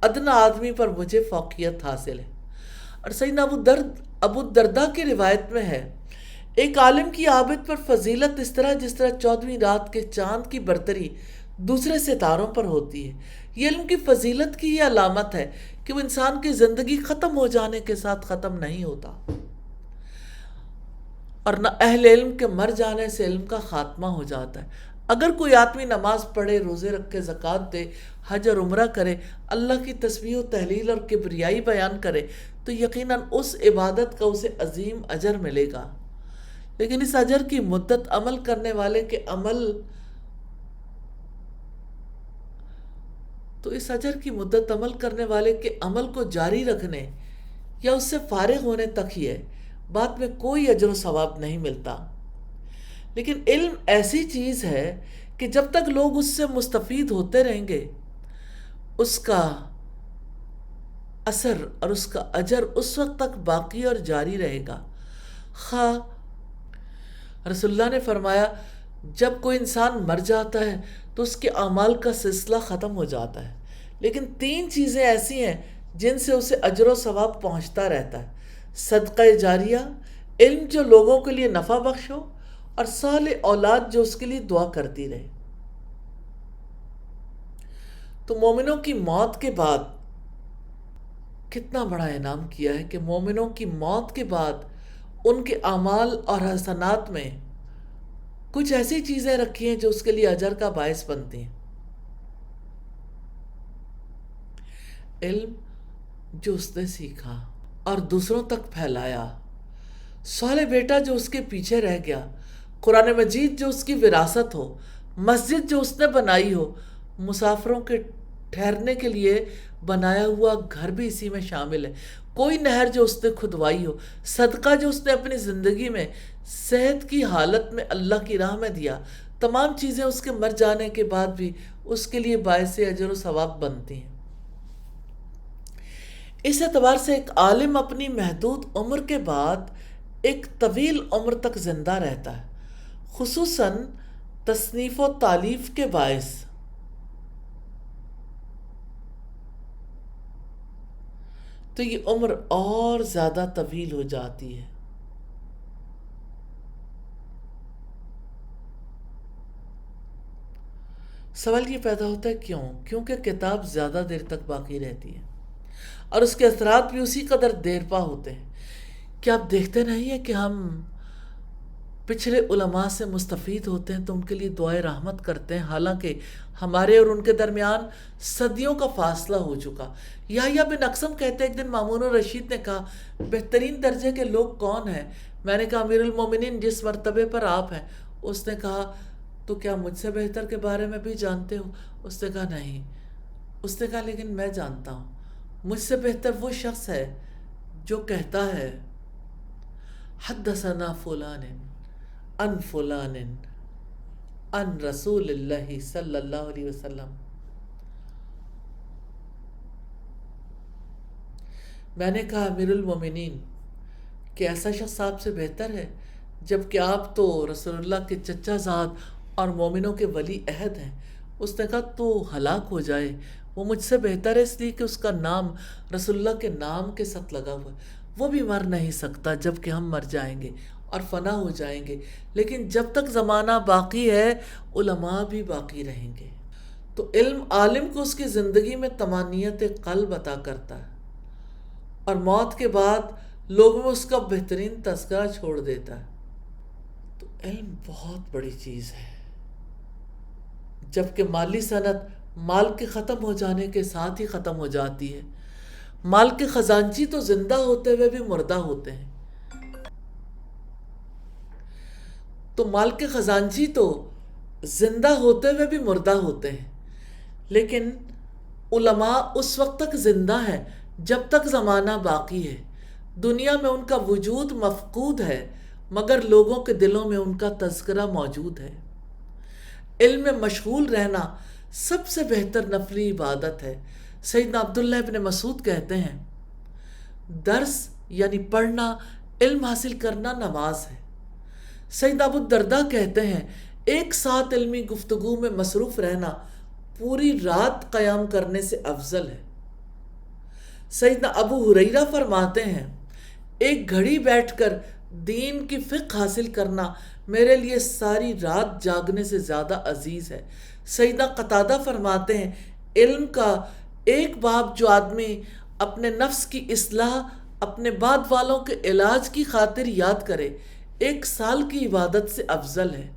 ادنا آدمی پر مجھے فوقیت حاصل ہے۔ اور سیدنا ابو الدرداء کی روایت میں ہے، ایک عالم کی عابد پر فضیلت اس طرح جس طرح 14ویں رات کے چاند کی برتری دوسرے ستاروں پر ہوتی ہے۔ یہ علم کی فضیلت کی یہ علامت ہے کہ وہ انسان کی زندگی ختم ہو جانے کے ساتھ ختم نہیں ہوتا، اور نہ اہل علم کے مر جانے سے علم کا خاتمہ ہو جاتا ہے۔ اگر کوئی آدمی نماز پڑھے، روزے رکھے، زکوٰۃ دے، حج اور عمرہ کرے، اللہ کی تسبیح و تحلیل اور کبریائی بیان کرے تو یقیناً اس عبادت کا اسے عظیم اجر ملے گا، لیکن اس اجر کی مدت عمل کرنے والے کے عمل کو جاری رکھنے یا اس سے فارغ ہونے تک ہی ہے، بعد میں کوئی اجر و ثواب نہیں ملتا۔ لیکن علم ایسی چیز ہے کہ جب تک لوگ اس سے مستفید ہوتے رہیں گے، اس کا اثر اور اس کا اجر اس وقت تک باقی اور جاری رہے گا۔ رسول اللہ نے فرمایا جب کوئی انسان مر جاتا ہے تو اس کے اعمال کا سلسلہ ختم ہو جاتا ہے، لیکن 3 چیزیں ایسی ہیں جن سے اسے اجر و ثواب پہنچتا رہتا ہے: صدقہ جاریہ، علم جو لوگوں کے لیے نفع بخش ہو، اور صالح اولاد جو اس کے لیے دعا کرتی رہے۔ تو مومنوں کی موت کے بعد کتنا بڑا انعام کیا ہے کہ مومنوں کی موت کے بعد ان کے اعمال اور حسنات میں کچھ ایسی چیزیں رکھی ہیں جو اس کے لیے اجر کا باعث بنتی ہیں۔ علم جو اس نے سیکھا اور دوسروں تک پھیلایا، صالح بیٹا جو اس کے پیچھے رہ گیا، قرآن مجید جو اس کی وراثت ہو، مسجد جو اس نے بنائی ہو، مسافروں کے ٹھہرنے کے لیے بنایا ہوا گھر بھی اسی میں شامل ہے، کوئی نہر جو اس نے کھدوائی ہو، صدقہ جو اس نے اپنی زندگی میں صحت کی حالت میں اللہ کی راہ میں دیا، تمام چیزیں اس کے مر جانے کے بعد بھی اس کے لیے باعث اجر و ثواب بنتی ہیں۔ اس اعتبار سے ایک عالم اپنی محدود عمر کے بعد ایک طویل عمر تک زندہ رہتا ہے، خصوصاً تصنیف و تالیف کے باعث۔ تو یہ عمر اور زیادہ طویل ہو جاتی ہے۔ سوال یہ پیدا ہوتا ہے کیونکہ کتاب زیادہ دیر تک باقی رہتی ہے اور اس کے اثرات بھی اسی قدر دیر پا ہوتے ہیں۔ کیا آپ دیکھتے نہیں ہیں کہ ہم پچھلے علماء سے مستفید ہوتے ہیں تو ان کے لیے دعائے رحمت کرتے ہیں، حالانکہ ہمارے اور ان کے درمیان صدیوں کا فاصلہ ہو چکا۔ یحییٰ بن اقسم کہتے ہیں ایک دن مامون الرشید نے کہا بہترین درجے کے لوگ کون ہیں؟ میں نے کہا امیر المومنین جس مرتبے پر آپ ہیں۔ اس نے کہا تو کیا مجھ سے بہتر کے بارے میں بھی جانتے ہو؟ اس نے کہا نہیں۔ اس نے کہا لیکن میں جانتا ہوں، مجھ سے بہتر وہ شخص ہے جو کہتا ہے حدثنا فلان ان فلان ان رسول اللہ صلی اللہ علیہ وسلم۔ میں نے کہا امیر المومنین کہ ایسا شخص آپ سے بہتر ہے جبکہ آپ تو رسول اللہ کے چچا زاد اور مومنوں کے ولی عہد ہیں۔ اس نے کہا تو ہلاک ہو جائے، وہ مجھ سے بہتر ہے اس لیے کہ اس کا نام رسول اللہ کے نام کے ساتھ لگا ہوا ہے۔ وہ بھی مر نہیں سکتا جبکہ ہم مر جائیں گے اور فنا ہو جائیں گے، لیکن جب تک زمانہ باقی ہے علماء بھی باقی رہیں گے۔ تو علم عالم کو اس کی زندگی میں طمانینت قلب عطا کرتا ہے اور موت کے بعد لوگوں میں اس کا بہترین تذکرہ چھوڑ دیتا ہے۔ تو علم بہت بڑی چیز ہے، جبکہ مالی صنعت مال کے ختم ہو جانے کے ساتھ ہی ختم ہو جاتی ہے۔ مال کے خزانچی تو زندہ ہوتے ہوئے بھی مردہ ہوتے ہیں۔ تو مال کے خزانچی تو زندہ ہوتے ہوئے بھی مردہ ہوتے ہیں، لیکن علماء اس وقت تک زندہ ہیں جب تک زمانہ باقی ہے۔ دنیا میں ان کا وجود مفقود ہے مگر لوگوں کے دلوں میں ان کا تذکرہ موجود ہے۔ علم میں مشغول رہنا سب سے بہتر نفلی عبادت ہے، سیدنا عبداللہ ابن مسعود کہتے ہیں درس یعنی پڑھنا، علم حاصل کرنا نماز ہے۔ سیدنا ابو الدرداء کہتے ہیں ایک ساتھ علمی گفتگو میں مصروف رہنا پوری رات قیام کرنے سے افضل ہے۔ سیدنا ابو ہریرہ فرماتے ہیں ایک گھڑی بیٹھ کر دین کی فقہ حاصل کرنا میرے لیے ساری رات جاگنے سے زیادہ عزیز ہے۔ سیدنا قتادہ فرماتے ہیں علم کا ایک باب جو آدمی اپنے نفس کی اصلاح، اپنے بعد والوں کے علاج کی خاطر یاد کرے، 1 سال کی عبادت سے افضل ہے۔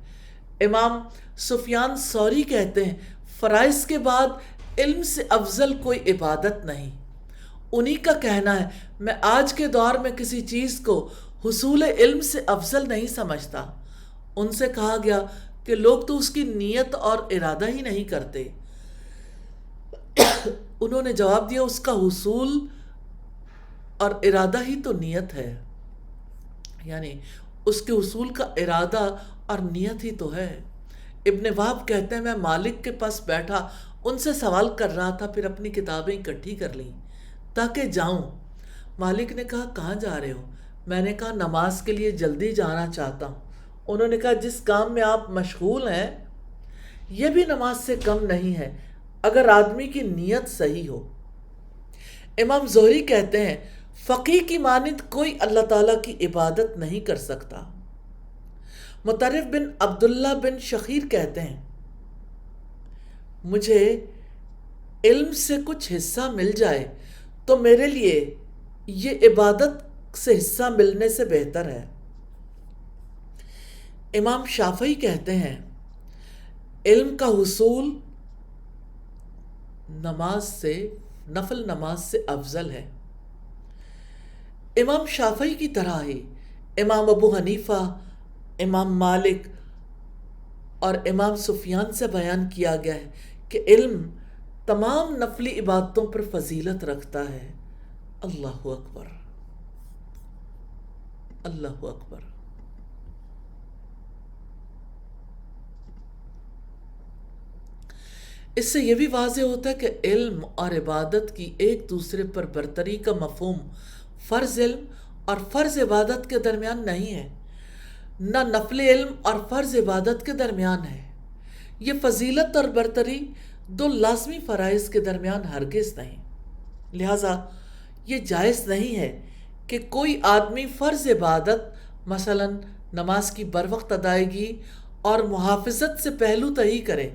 امام سفیان ثوری کہتے ہیں فرائض کے بعد علم سے افضل کوئی عبادت نہیں۔ انہی کا کہنا ہے میں آج کے دور میں کسی چیز کو حصول علم سے افضل نہیں سمجھتا۔ ان سے کہا گیا کہ لوگ تو اس کی نیت اور ارادہ ہی نہیں کرتے۔ انہوں نے جواب دیا اس کا حصول اور ارادہ ہی تو نیت ہے، یعنی اس کے حصول کا ارادہ اور نیت ہی تو ہے۔ ابن وہب کہتے ہیں میں مالک کے پاس بیٹھا ان سے سوال کر رہا تھا، پھر اپنی کتابیں اکٹھی کر لیں تاکہ جاؤں۔ مالک نے کہا کہاں جا رہے ہو؟ میں نے کہا نماز کے لیے جلدی جانا چاہتا ہوں۔ انہوں نے کہا جس کام میں آپ مشغول ہیں یہ بھی نماز سے کم نہیں ہے اگر آدمی کی نیت صحیح ہو۔ امام زہری کہتے ہیں فقیہ کی مانند کوئی اللہ تعالیٰ کی عبادت نہیں کر سکتا۔ مطرف بن عبداللہ بن شخیر کہتے ہیں مجھے علم سے کچھ حصہ مل جائے تو میرے لیے یہ عبادت سے حصہ ملنے سے بہتر ہے۔ امام شافعی کہتے ہیں علم کا حصول نفل نماز سے افضل ہے۔ امام شافعی کی طرح ہی امام ابو حنیفہ، امام مالک اور امام سفیان سے بیان کیا گیا ہے کہ علم تمام نفلی عبادتوں پر فضیلت رکھتا ہے۔ اللہ اکبر، اللہ اکبر۔ اس سے یہ بھی واضح ہوتا ہے کہ علم اور عبادت کی ایک دوسرے پر برتری کا مفہوم فرض علم اور فرض عبادت کے درمیان نہیں ہے، نہ نفل علم اور فرض عبادت کے درمیان ہے۔ یہ فضیلت اور برتری دو لازمی فرائض کے درمیان ہرگز نہیں۔ لہٰذا یہ جائز نہیں ہے کہ کوئی آدمی فرض عبادت مثلا نماز کی بروقت ادائیگی اور محافظت سے پہلو تہی کرے،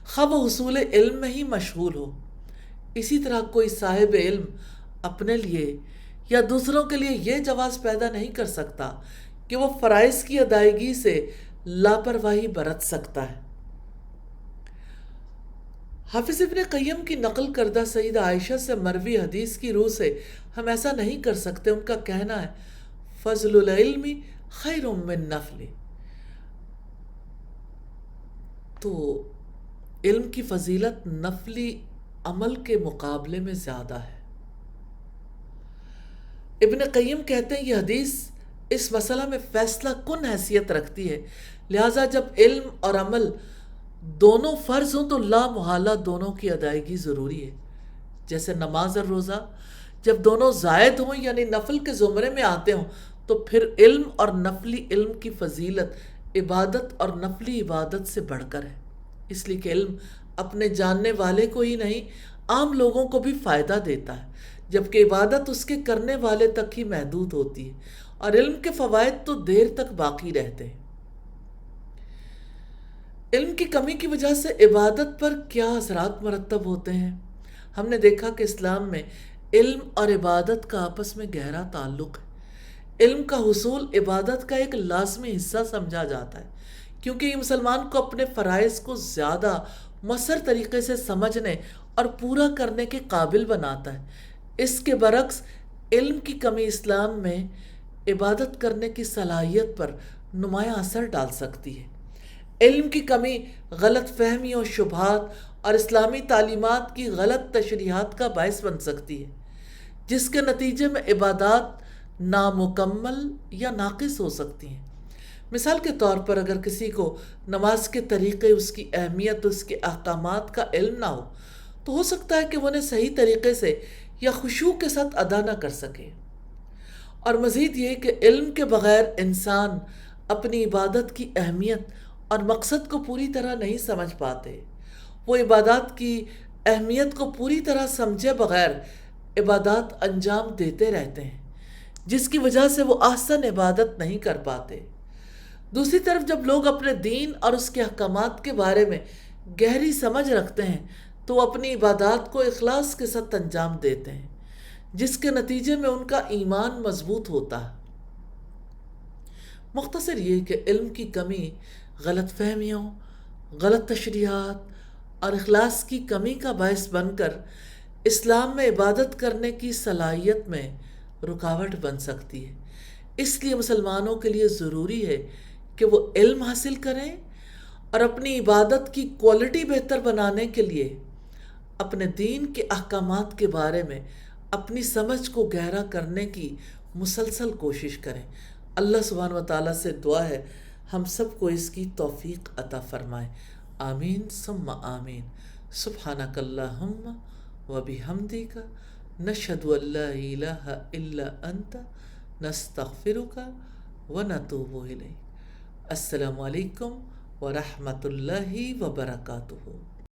خواہ وہ حصول علم میں ہی مشغول ہو۔ اسی طرح کوئی صاحب علم اپنے لیے یا دوسروں کے لیے یہ جواز پیدا نہیں کر سکتا کہ وہ فرائض کی ادائیگی سے لاپرواہی برت سکتا ہے۔ حافظ ابن قیم کی نقل کردہ سیدہ عائشہ سے مروی حدیث کی روح سے ہم ایسا نہیں کر سکتے۔ ان کا کہنا ہے فضل العلم خیر من نفل، تو علم کی فضیلت نفلی عمل کے مقابلے میں زیادہ ہے۔ ابن قیم کہتے ہیں یہ حدیث اس مسئلہ میں فیصلہ کن حیثیت رکھتی ہے، لہٰذا جب علم اور عمل دونوں فرض ہوں تو لا محالہ دونوں کی ادائیگی ضروری ہے۔ جیسے نماز اور روزہ جب دونوں زائد ہوں یعنی نفل کے زمرے میں آتے ہوں تو پھر علم اور نفلی علم کی فضیلت عبادت اور نفلی عبادت سے بڑھ کر ہے، اس لیے کہ علم اپنے جاننے والے کو ہی نہیں عام لوگوں کو بھی فائدہ دیتا ہے، جبکہ عبادت اس کے کرنے والے تک ہی محدود ہوتی ہے، اور علم کے فوائد تو دیر تک باقی رہتے ہیں۔ علم کی کمی کی وجہ سے عبادت پر کیا اثرات مرتب ہوتے ہیں؟ ہم نے دیکھا کہ اسلام میں علم اور عبادت کا آپس میں گہرا تعلق ہے۔ علم کا حصول عبادت کا ایک لازمی حصہ سمجھا جاتا ہے، کیونکہ یہ مسلمان کو اپنے فرائض کو زیادہ مؤثر طریقے سے سمجھنے اور پورا کرنے کے قابل بناتا ہے۔ اس کے برعکس علم کی کمی اسلام میں عبادت کرنے کی صلاحیت پر نمایاں اثر ڈال سکتی ہے۔ علم کی کمی غلط فہمی اور شبہات اور اسلامی تعلیمات کی غلط تشریحات کا باعث بن سکتی ہے، جس کے نتیجے میں عبادات نامکمل یا ناقص ہو سکتی ہیں۔ مثال کے طور پر اگر کسی کو نماز کے طریقے، اس کی اہمیت، اس کے احکامات کا علم نہ ہو تو ہو سکتا ہے کہ وہ انہیں صحیح طریقے سے یا خشوع کے ساتھ ادا نہ کر سکے۔ اور مزید یہ کہ علم کے بغیر انسان اپنی عبادت کی اہمیت اور مقصد کو پوری طرح نہیں سمجھ پاتے۔ وہ عبادات کی اہمیت کو پوری طرح سمجھے بغیر عبادات انجام دیتے رہتے ہیں، جس کی وجہ سے وہ احسن عبادت نہیں کر پاتے۔ دوسری طرف جب لوگ اپنے دین اور اس کے احکامات کے بارے میں گہری سمجھ رکھتے ہیں تو وہ اپنی عبادات کو اخلاص کے ساتھ انجام دیتے ہیں، جس کے نتیجے میں ان کا ایمان مضبوط ہوتا ہے۔ مختصر یہ کہ علم کی کمی غلط فہمیوں، غلط تشریحات اور اخلاص کی کمی کا باعث بن کر اسلام میں عبادت کرنے کی صلاحیت میں رکاوٹ بن سکتی ہے۔ اس لیے مسلمانوں کے لیے ضروری ہے کہ وہ علم حاصل کریں اور اپنی عبادت کی کوالٹی بہتر بنانے کے لیے اپنے دین کے احکامات کے بارے میں اپنی سمجھ کو گہرا کرنے کی مسلسل کوشش کریں۔ اللہ سبحانہ و تعالیٰ سے دعا ہے ہم سب کو اس کی توفیق عطا فرمائے۔ آمین ثم آمین۔ سبحانک اللہم و بحمدک نشہد ان لا الہ الا انت نستغفرک و نتوب الیک۔ السلام علیکم ورحمۃ اللہ وبرکاتہ۔